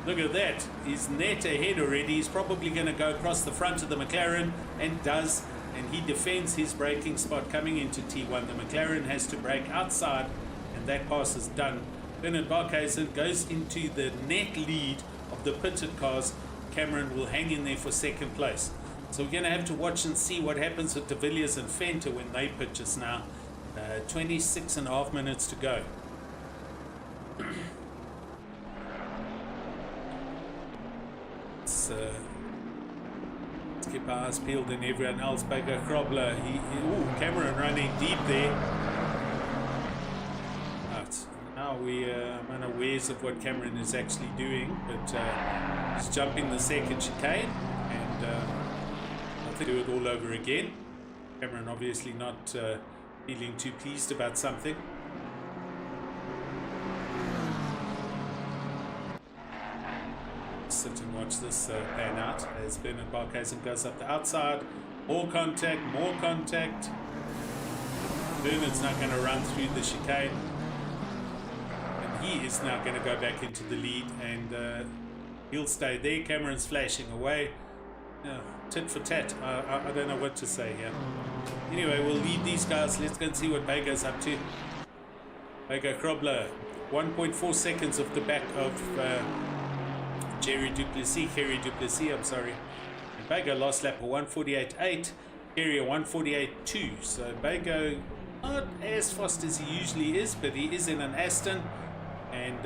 Look at that. He's net ahead already. He's probably going to go across the front of the McLaren, and does. And he defends his braking spot coming into T1. The McLaren has to brake outside, and that pass is done. Bernard Barkhuizen goes into the net lead of the pitted cars. Cameron will hang in there for second place. So we're going to have to watch and see what happens with de Villiers and Venter when they pitch us now. 26.5 minutes to go. Let's keep our eyes peeled and everyone else. Bego Grobler, Cameron running deep there. Right, now we are unawares of what Cameron is actually doing, but he's jumping the second chicane, and I think do it all over again. Cameron obviously not feeling too pleased about something. Sit and watch this pan out as Bernard Barkhuizen goes up the outside. More contact, more contact. Bernard's not going to run through the chicane, and he is now going to go back into the lead, and he'll stay there. Cameron's flashing away. Tit for tat. I don't know what to say here. Anyway, we'll leave these guys. Let's go and see what Bego's up to. Bego Grobler, 1.4 seconds off the back of Kerry Duplessis, I'm sorry. And Bego last lap a 148.8, Kerry a 148.2. So Bego not as fast as he usually is, but he is in an Aston, and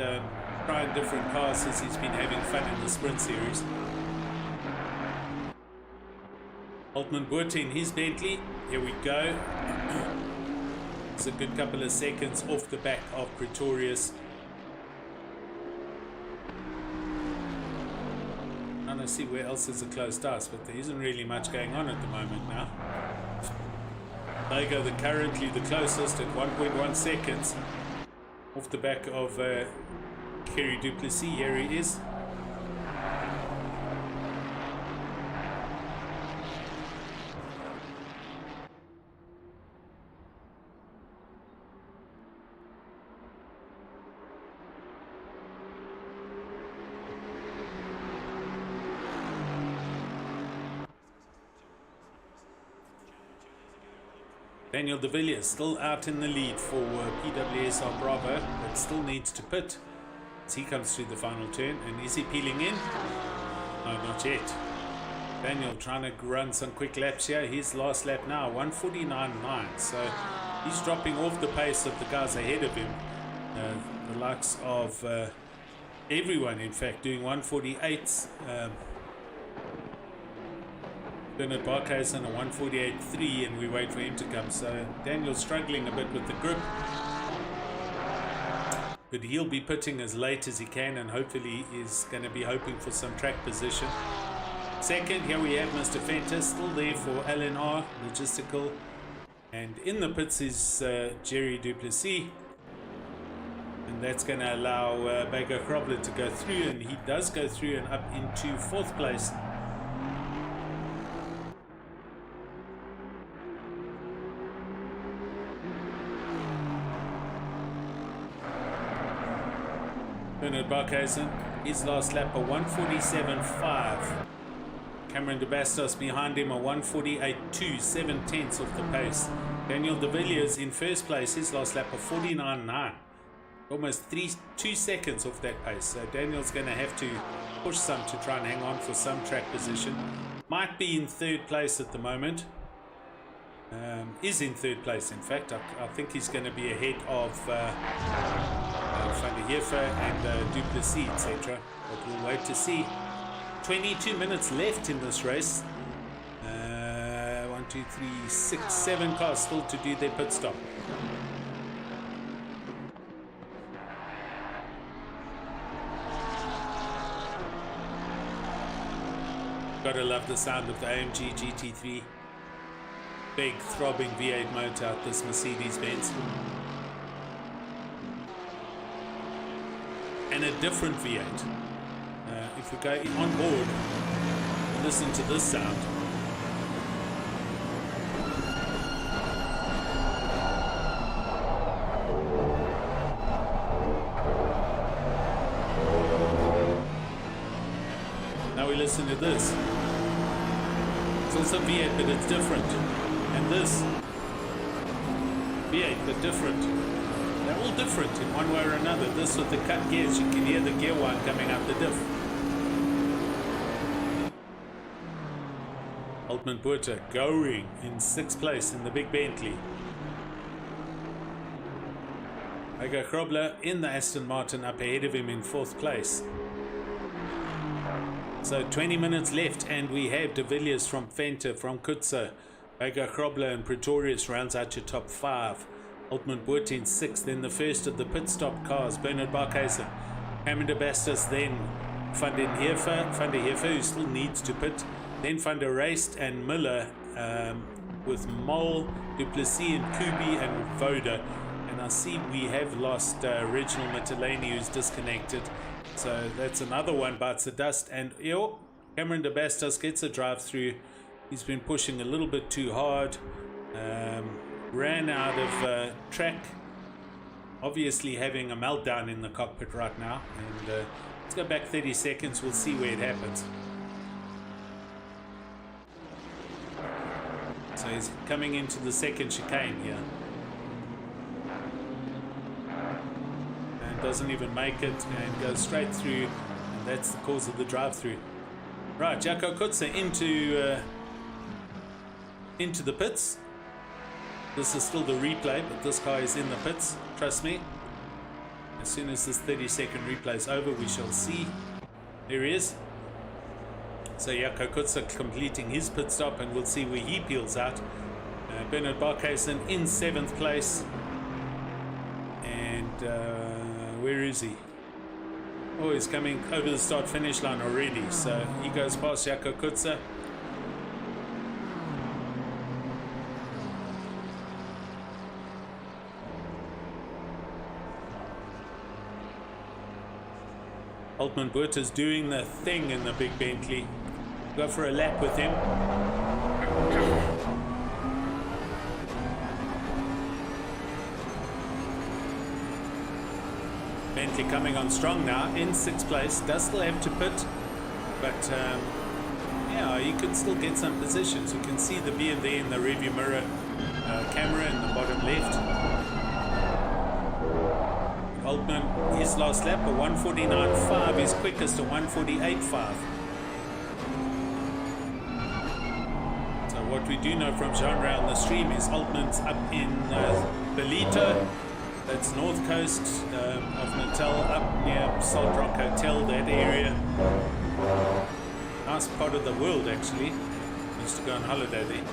trying different cars as he's been having fun in the sprint series. Altman Boerte in his Bentley. Here we go. It's a good couple of seconds off the back of Pretorius. I don't see where else is a close dice, but there isn't really much going on at the moment now. Bego currently the closest at 1.1 seconds off the back of Kerry Duplessis. Here he is. Daniel de Villiers still out in the lead for PWSR Bravo, but still needs to pit as he comes through the final turn. And is he peeling in? No, not yet. Daniel trying to run some quick laps here. His last lap now, 149.9. So he's dropping off the pace of the guys ahead of him. The likes of everyone, in fact, doing 148s. Bernard Barkhuizen a 148.3, and we wait for him to come. So Daniel's struggling a bit with the grip, but he'll be pitting as late as he can, and hopefully is going to be hoping for some track position. Second, here we have Mr. Fenter, still there for LNR Logistical, and in the pits is Jerry Duplessis, and that's going to allow Baker Krobler to go through, and he does go through and up into 4th place. Bernard Barkhuizen, his last lap a 147.5. Cameron de Bastos behind him a 148.2, 7/10 off the pace. Daniel de Villiers in first place, his last lap a 49.9. Almost 2 seconds off that pace. So Daniel's going to have to push some to try and hang on for some track position. Might be in 3rd place at the moment. Is in 3rd place, in fact. I think he's going to be ahead of Van der Heever and Duplessis, etc. But we'll wait to see. 22 minutes left in this race. 1, 2, 3, 6, 7 cars still to do their pit stop. Gotta love the sound of the AMG GT3. Big throbbing V8 motor out this Mercedes-Benz. And a different V8. If we go on board, listen to this sound. Now we listen to this. It's also V8, but it's different. And this V8, but different. They're all different in one way or another. This with the cut gears, you can hear the gear wine coming out the diff. Altman Buerta going in 6th place in the big Bentley. Baker Krobler in the Aston Martin up ahead of him in 4th place. So 20 minutes left, and we have De Villiers from Venter, from Kutzer, Baker Krobler and Pretorius rounds out your top 5. Altman Buerta in 6th, then the first of the pit stop cars, Bernard Barkhuizen, Cameron de Bastos, then Van der Heever, who still needs to pit, then Van der Raced and Miller, with Mol, Duplessis and Kubi and Voda. And I see we have lost Reginald Mittelani, who's disconnected. So that's another one bites the dust. And Cameron de Bastos gets a drive through. He's been pushing a little bit too hard. Ran out of track. Obviously having a meltdown in the cockpit right now. And let's go back 30 seconds. We'll see where it happens. So he's coming into the second chicane here. And doesn't even make it and goes straight through. And that's the cause of the drive-through. Right, Jaco Kutzer into the pits. This is still the replay, but this car is in the pits, trust me. As soon as this 30-second replay is over, we shall see. There he is. So Jaco Kutzer completing his pit stop, and we'll see where he peels out. Bernard Barkhuizen in 7th place. And where is he? Oh, he's coming over the start-finish line already. So he goes past Jaco Kutzer. Altman Buerta's doing the thing in the big Bentley. Go for a lap with him. Bentley coming on strong now in 6th place. Does still have to pit, but Yeah, you could still get some positions. You can see the beer there in the rearview mirror camera in the bottom left. Altman, his last lap, a 149.5, his quickest, a 148.5. So what we do know from genre on the stream is Altman's up in Belito, that's north coast of Natal, up near Salt Rock Hotel, that area. Nice part of the world, actually. Used to go on holiday there.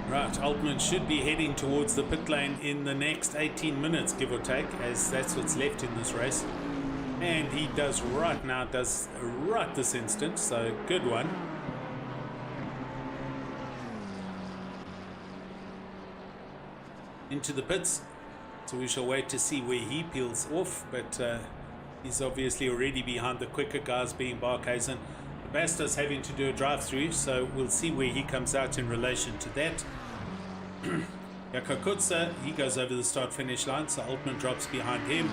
Right, Altman should be heading towards the pit lane in the next 18 minutes, give or take, as that's what's left in this race. And he does right now, does right this instant, so good one. Into the pits, so we shall wait to see where he peels off, but he's obviously already behind the quicker guys, being Barkhuizen. Basta's having to do a drive-through, so we'll see where he comes out in relation to that. Yakakutsa, he goes over the start-finish line, so Altman drops behind him.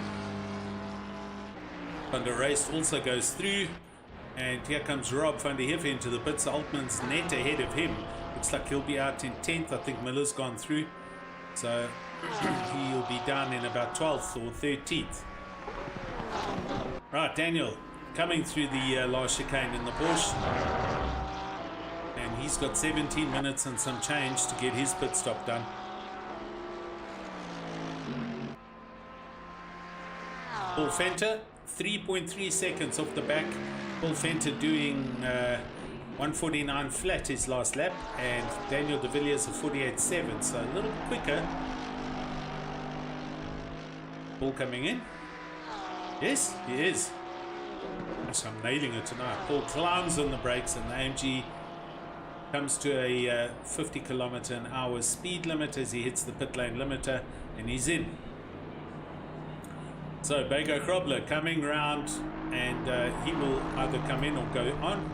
Van der Race also goes through, and here comes Rob van der Heef into the pits. Altman's net ahead of him. Looks like he'll be out in 10th. I think Miller's gone through, so he'll be down in about 12th or 13th. Right, Daniel coming through the last chicane in the Porsche, and he's got 17 minutes and some change to get his pit stop done. Paul Fenter 3.3 seconds off the back. Paul Fenter doing 149 flat his last lap, and Daniel de Villiers a 48.7, so a little quicker. Paul coming in. Yes, he is. I'm nailing it tonight. Paul climbs on the brakes, and the AMG comes to a 50 km/h speed limit as he hits the pit lane limiter, and he's in. So Bego Krobler coming round, and he will either come in or go on.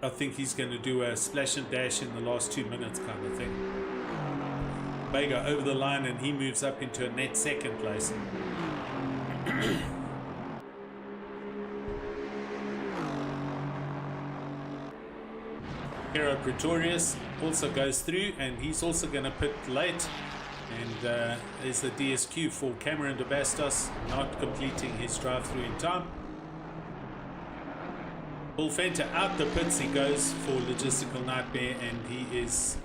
I think he's going to do a splash and dash in the last 2 minutes kind of thing. Bego over the line, and he moves up into a net second place. Hero Pretorius also goes through, and he's also going to pit late. And there's the DSQ for Cameron de Bastos, not completing his drive-through in time. Paul Fenter out the pits he goes for logistical nightmare, and he is...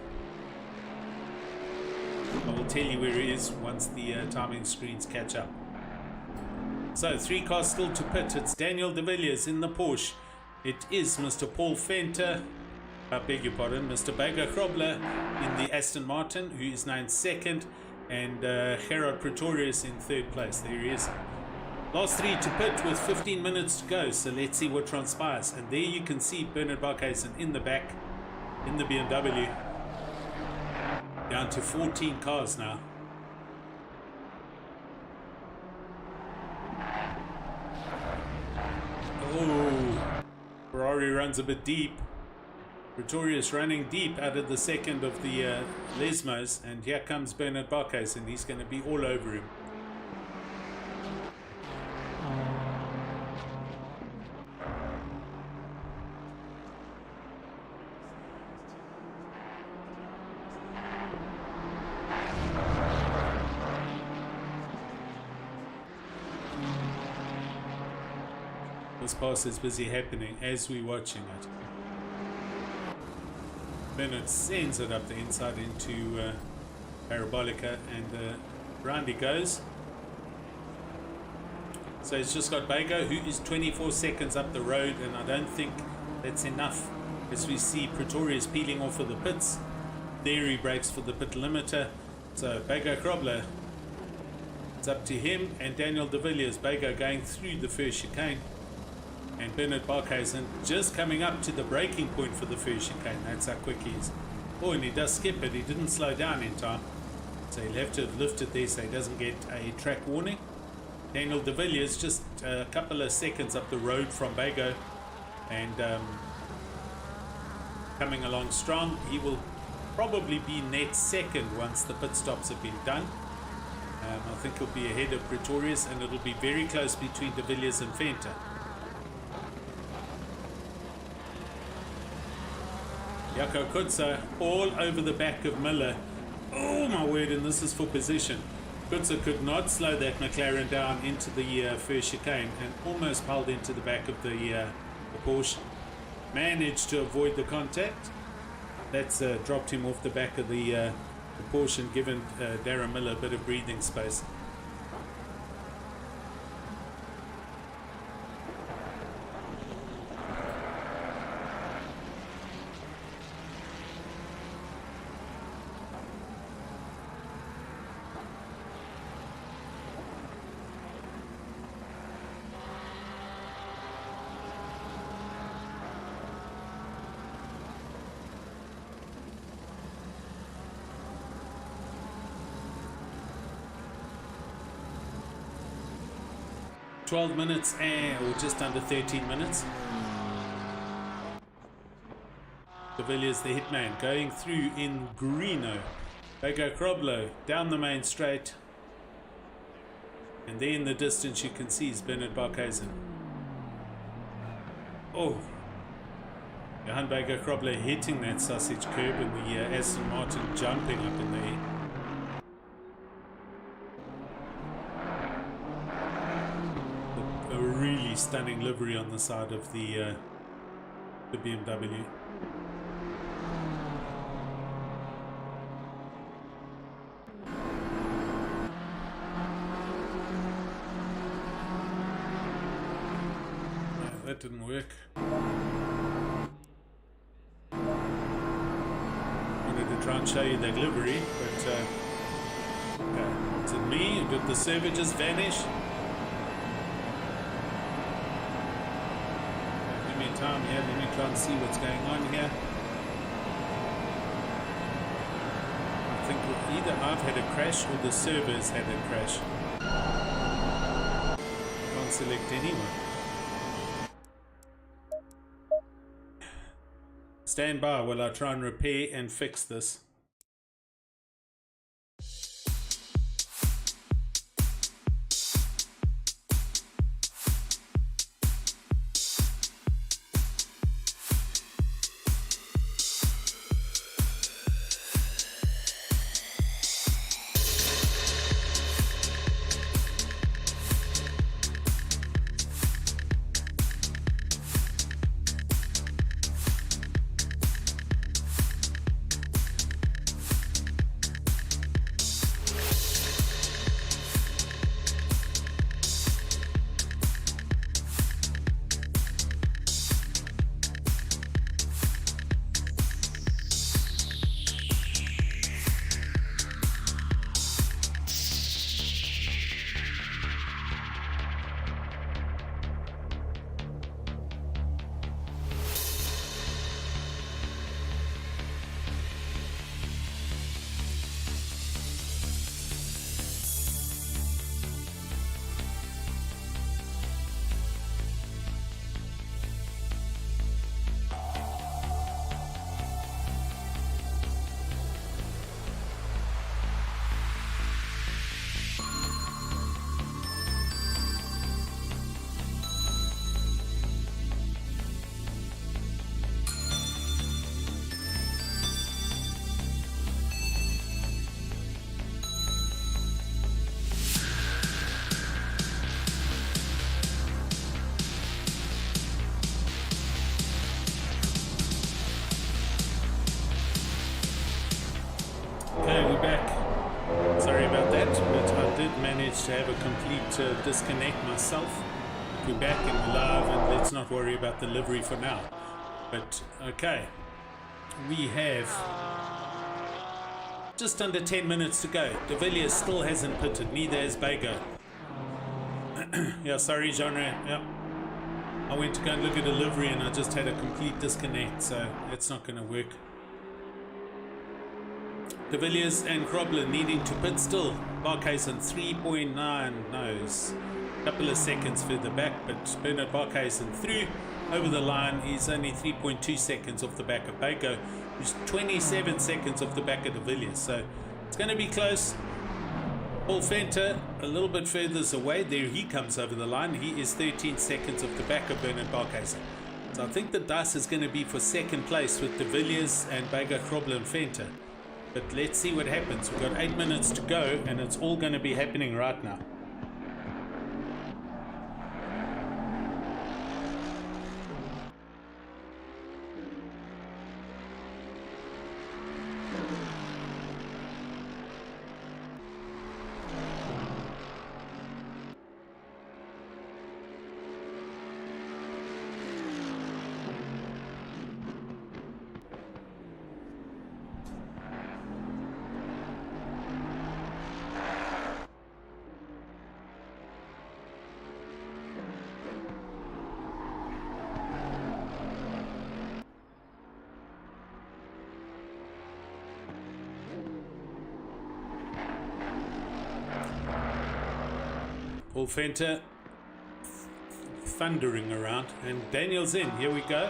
I will tell you where he is once the timing screens catch up. So 3 cars still to pit. It's Daniel de Villiers in the Porsche. It is Mr. Paul Fenter, I beg your pardon, Mr. Bego Krobler in the Aston Martin, who is now in second, and Gerard Pretorius in third place. There he is. Last 3 to pit with 15 minutes to go, so let's see what transpires. And there you can see Bernard Barkhuizen in the back in the BMW. Down to 14 cars now. Oh, Ferrari runs a bit deep. Pretorius running deep out of the second of the Lesmos, and here comes Bernard Barkhuizen, and he's going to be all over him. This pass is busy happening as we're watching it. Bernard sends it up the inside into Parabolica, and round he goes. So he's just got Bego, who is 24 seconds up the road, and I don't think that's enough, as we see Pretorius peeling off of the pits. There he breaks for the pit limiter. So Bego Krobler It's up to him and Daniel de Villiers. Bago going through the first chicane. And Bernard Barkhuizen just coming up to the braking point for the first chicane. That's how quick he is. Oh, and he does skip it. He didn't slow down in time. So he'll have to have lifted there so he doesn't get a track warning. Daniel de Villiers just a couple of seconds up the road from Bago. And coming along strong. He will probably be net second once the pit stops have been done. I think he'll be ahead of Pretorius, and it'll be very close between de Villiers and Venter. Jaco Kutza all over the back of Miller. Oh my word, and this is for position. Kutza could not slow that McLaren down into the first chicane and almost pulled into the back of the Porsche. Managed to avoid the contact. That's dropped him off the back of the Porsche and given Darren Miller a bit of breathing space. $12 minutes or just under 13 minutes. De Villiers, the hitman, going through in Greeno. Bago Kroblo down the main straight. And there in the distance you can see is Bernard Barkhuizen. Oh, Johan Bago Kroblo hitting that sausage curb and the Aston Martin jumping up in the air. Really stunning livery on the side of the BMW. No, that didn't work. Wanted to try and show you that livery, but is it me? Did the server just vanish? Time here, let me try and see what's going on here. I think either I've had a crash or the server's had a crash. Can't select anyone. Stand by while I try and repair and fix this. Okay, we're back. Sorry about that, but I did manage to have a complete disconnect myself. We're back and we're live, and let's not worry about the livery for now. But okay, we have just under 10 minutes to go. De Villiers still hasn't pitted, neither has Bago. Yeah, sorry, genre. Yeah. I went to go and look at a livery and I just had a complete disconnect, so it's not going to work. De Villiers and Krobler needing to pit still. Barkhuizen 3.9 nose. Couple of seconds further back, but Bernard Barkhuizen through over the line. He's only 3.2 seconds off the back of Bago, who's 27 seconds off the back of De Villiers. So it's going to be close. Paul Venter a little bit further away. There he comes over the line. He is 13 seconds off the back of Bernard Barkhuizen. So I think the dice is going to be for second place with De Villiers and Bago, Krobler and Venter. But let's see what happens. We've got 8 minutes to go and it's all going to be happening right now. Paul Venter thundering around, and Daniel's in. Here we go.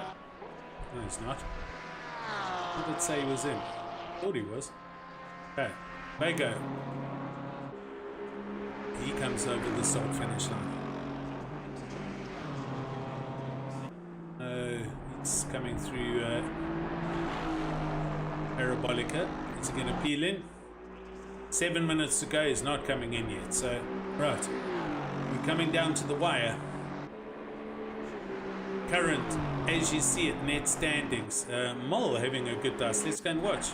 No, he's not. What did it say he was in? Thought he was. Okay, Bago. He comes over the start finish line. It's coming through Parabolica. Is he going to peel in? 7 minutes to go. He's not coming in yet. So, right. We're coming down to the wire. Current, as you see it, net standings. Mole having a good dice. Let's go and watch.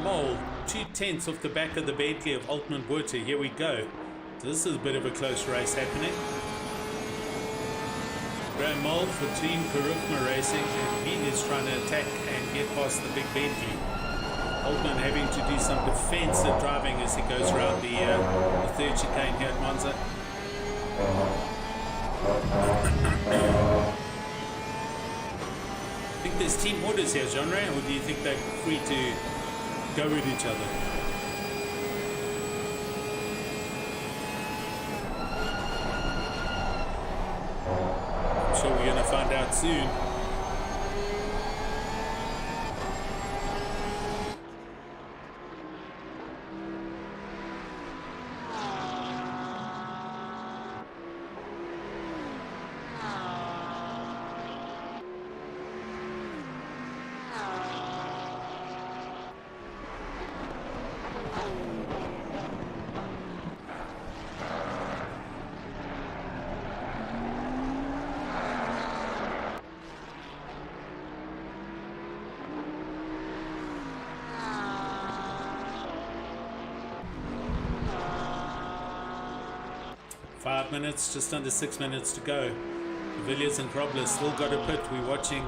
Mole, 2/10 off the back of the Bentley of Altman Buerta. Here we go. So this is a bit of a close race happening. Graham Mole for Team Karufma Racing, and he is trying to attack and get past the big Bentley. Altman having to do some defensive driving as he goes around the third chicane here at Monza. I think there's team orders here, genre, or do you think they're free to go with each other? I'm sure we're going to find out soon. Just under 6 minutes to go. De Villiers and Krobler still got a pit. We're watching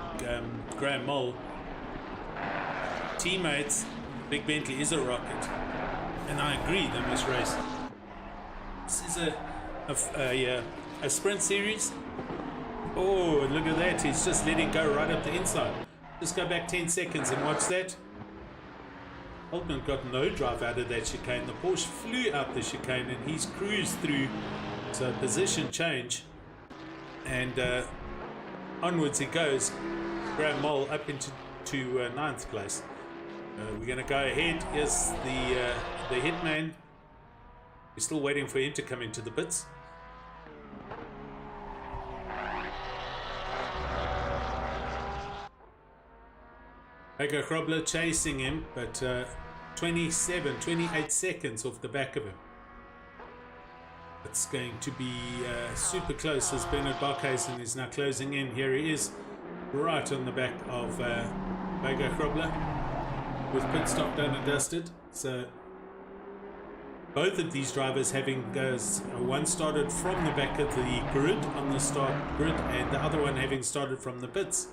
Graham Mole. Teammates, Big Bentley is a rocket, and I agree they must race. This is a sprint series. Oh, look at that! He's just letting go right up the inside. Just go back 10 seconds and watch that. Altman got no drive out of that chicane. The Porsche flew out the chicane and he's cruised through. So position change, and onwards he goes. Graham Mole up into ninth place. We're going to go ahead. Here's the hitman. We're still waiting for him to come into the pits. Bago Krobler chasing him, but 28 seconds off the back of him. It's going to be super close as Bernard Barkhuizen is now closing in. Here he is, right on the back of Bago Krobler, with pit stop done and dusted. So both of these drivers having one started from the back of the grid on the start grid, and the other one having started from the pits.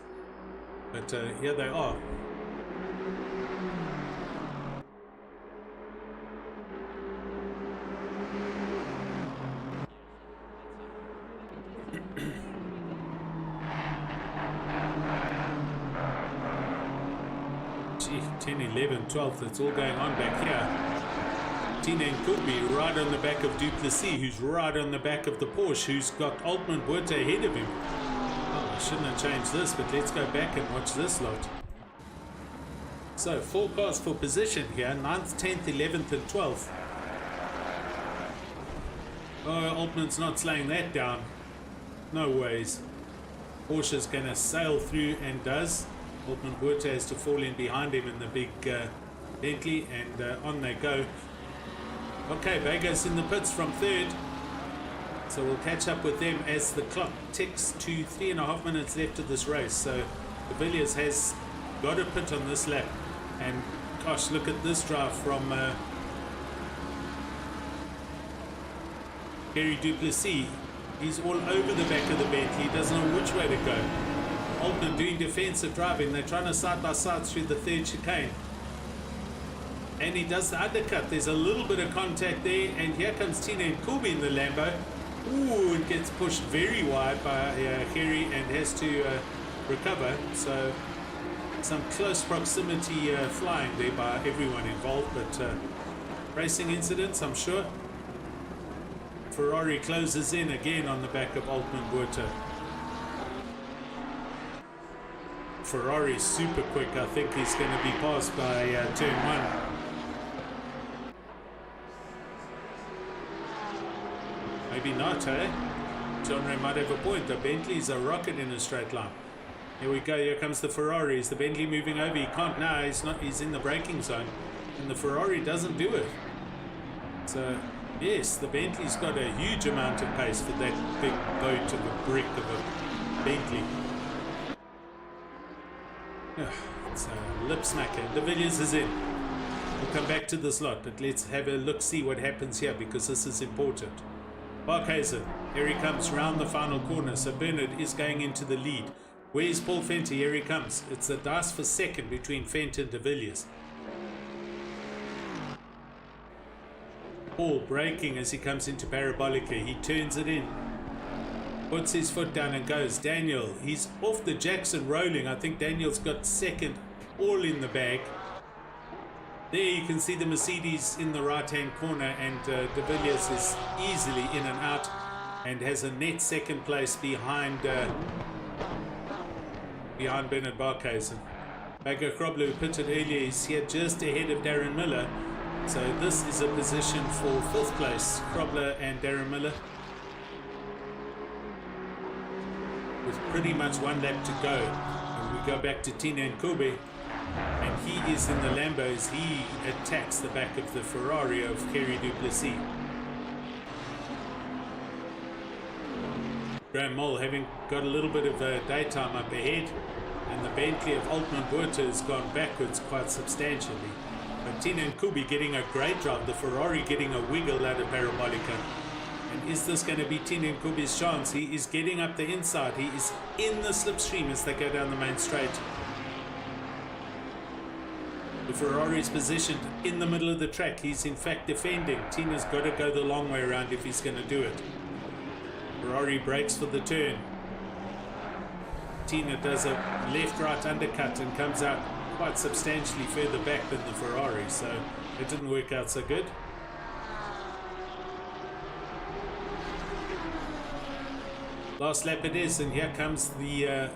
But here they are. Gee, 10, 11, 12, it's all going on back here. Tina Nkubi right on the back of Duplessis, who's right on the back of the Porsche, who's got Altman Buerta ahead of him. Oh, I shouldn't have changed this, but let's go back and watch this lot. So, forecast for position here, 9th, 10th, 11th and 12th. Oh, Altman's not slowing that down. No ways. Porsche's going to sail through and does. Altman Buerta has to fall in behind him in the big Bentley, and on they go. Okay, Vega's in the pits from 3rd. So we'll catch up with them as the clock ticks to 3.5 minutes left of this race. So De Villiers has got a pit on this lap. And gosh, look at this drive from Gary Duplessis. He's all over the back of the Bentley. He doesn't know which way to go. Altman doing defensive driving. They're trying to side by side through the 3rd chicane. And he does the undercut. There's a little bit of contact there. And here comes Tina Nkubi in the Lambo. Ooh, it gets pushed very wide by Harry and has to recover. So some close proximity flying there by everyone involved. But racing incidents, I'm sure. Ferrari closes in again on the back of Altman Buerta. Ferrari super quick. I think he's going to be passed by turn 1. Maybe not, eh? John Ray might have a point. The Bentley's a rocket in a straight line. Here we go. Here comes the Ferrari. Is the Bentley moving over? He can't now. He's not. He's in the braking zone, and the Ferrari doesn't do it. So yes, the Bentley's got a huge amount of pace for that big boat of a brick of a Bentley. It's a lip smacker. De Villiers is in. We'll come back to this lot, but let's have a look, see what happens here, because this is important. Barkhuizen, here he comes round the final corner. So Bernard is going into the lead. Where's Paul Venter? Here he comes. It's a dice for second between Venter and De Villiers. Paul braking as he comes into Parabolica. He turns it in. Puts his foot down and goes. Daniel, he's off the Jackson rolling. I think Daniel's got second, all in the bag. There you can see the Mercedes in the right-hand corner, and De Villiers is easily in and out and has a net second place behind Bernard Barkhuizen. Bagger Krobler, who pitted earlier, is here just ahead of Darren Miller. So this is a position for 5th place, Krobler and Darren Miller. With pretty much 1 lap to go. And we go back to Tina Nkubi. And he is in the Lambo as he attacks the back of the Ferrari of Kerry Duplessis. Graham Moll having got a little bit of daytime up ahead, and the Bentley of Altman Buerta has gone backwards quite substantially. But Tina Nkubi getting a great drive, the Ferrari getting a wiggle out of Parabolica. And is this going to be Tina Nkubi's chance? He is getting up the inside. He is in the slipstream as they go down the main straight. The Ferrari is positioned in the middle of the track. He's in fact defending. Tina's got to go the long way around if he's going to do it. Ferrari brakes for the turn. Tina does a left-right undercut and comes out quite substantially further back than the Ferrari, so it didn't work out so good. Last lap it is, and here comes the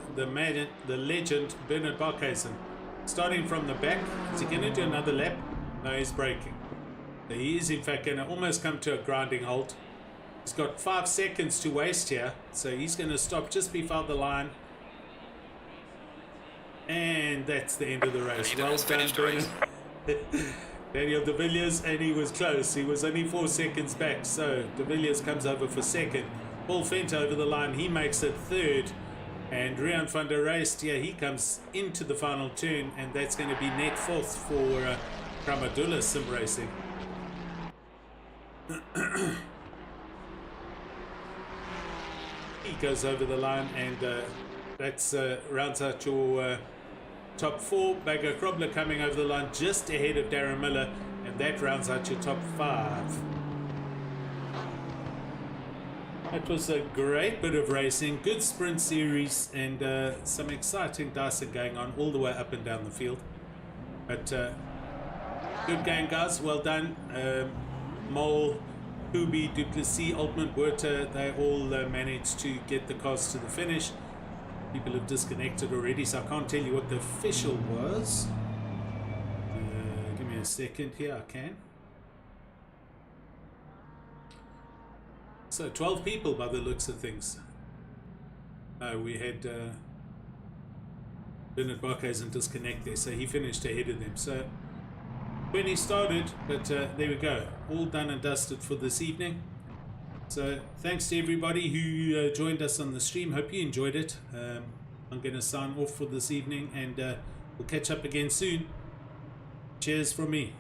legend Bernard Barkhuizen. Starting from the back, is he going to do another lap? No, he's braking. So he is in fact going to almost come to a grinding halt. He's got 5 seconds to waste here, so he's going to stop just before the line. And that's the end of the race. Well done, Bernard. Daniel De Villiers, and he was close. He was only 4 seconds back, so De Villiers comes over for second. Paul Venter over the line, he makes it third. And Rian van der Rijst, yeah, he comes into the final turn, and that's going to be net 4th for Kramadula Sim Racing. He goes over the line, and that's rounds out your top 4. Bagger Krobler coming over the line just ahead of Darren Miller, and that rounds out your top 5. It was a great bit of racing, good sprint series, and some exciting dicing going on all the way up and down the field. But good game, guys. Well done. Mole, Kubi, Duplessis, Altman, Werter, they all managed to get the cars to the finish. People have disconnected already, so I can't tell you what the official was. Give me a second here, I can. So 12 people by the looks of things. We had Bernard Barkhuizen disconnect there, so he finished ahead of them. So when he started, but there we go, all done and dusted for this evening. So thanks to everybody who joined us on the stream. Hope you enjoyed it. I'm going to sign off for this evening, and we'll catch up again soon. Cheers from me.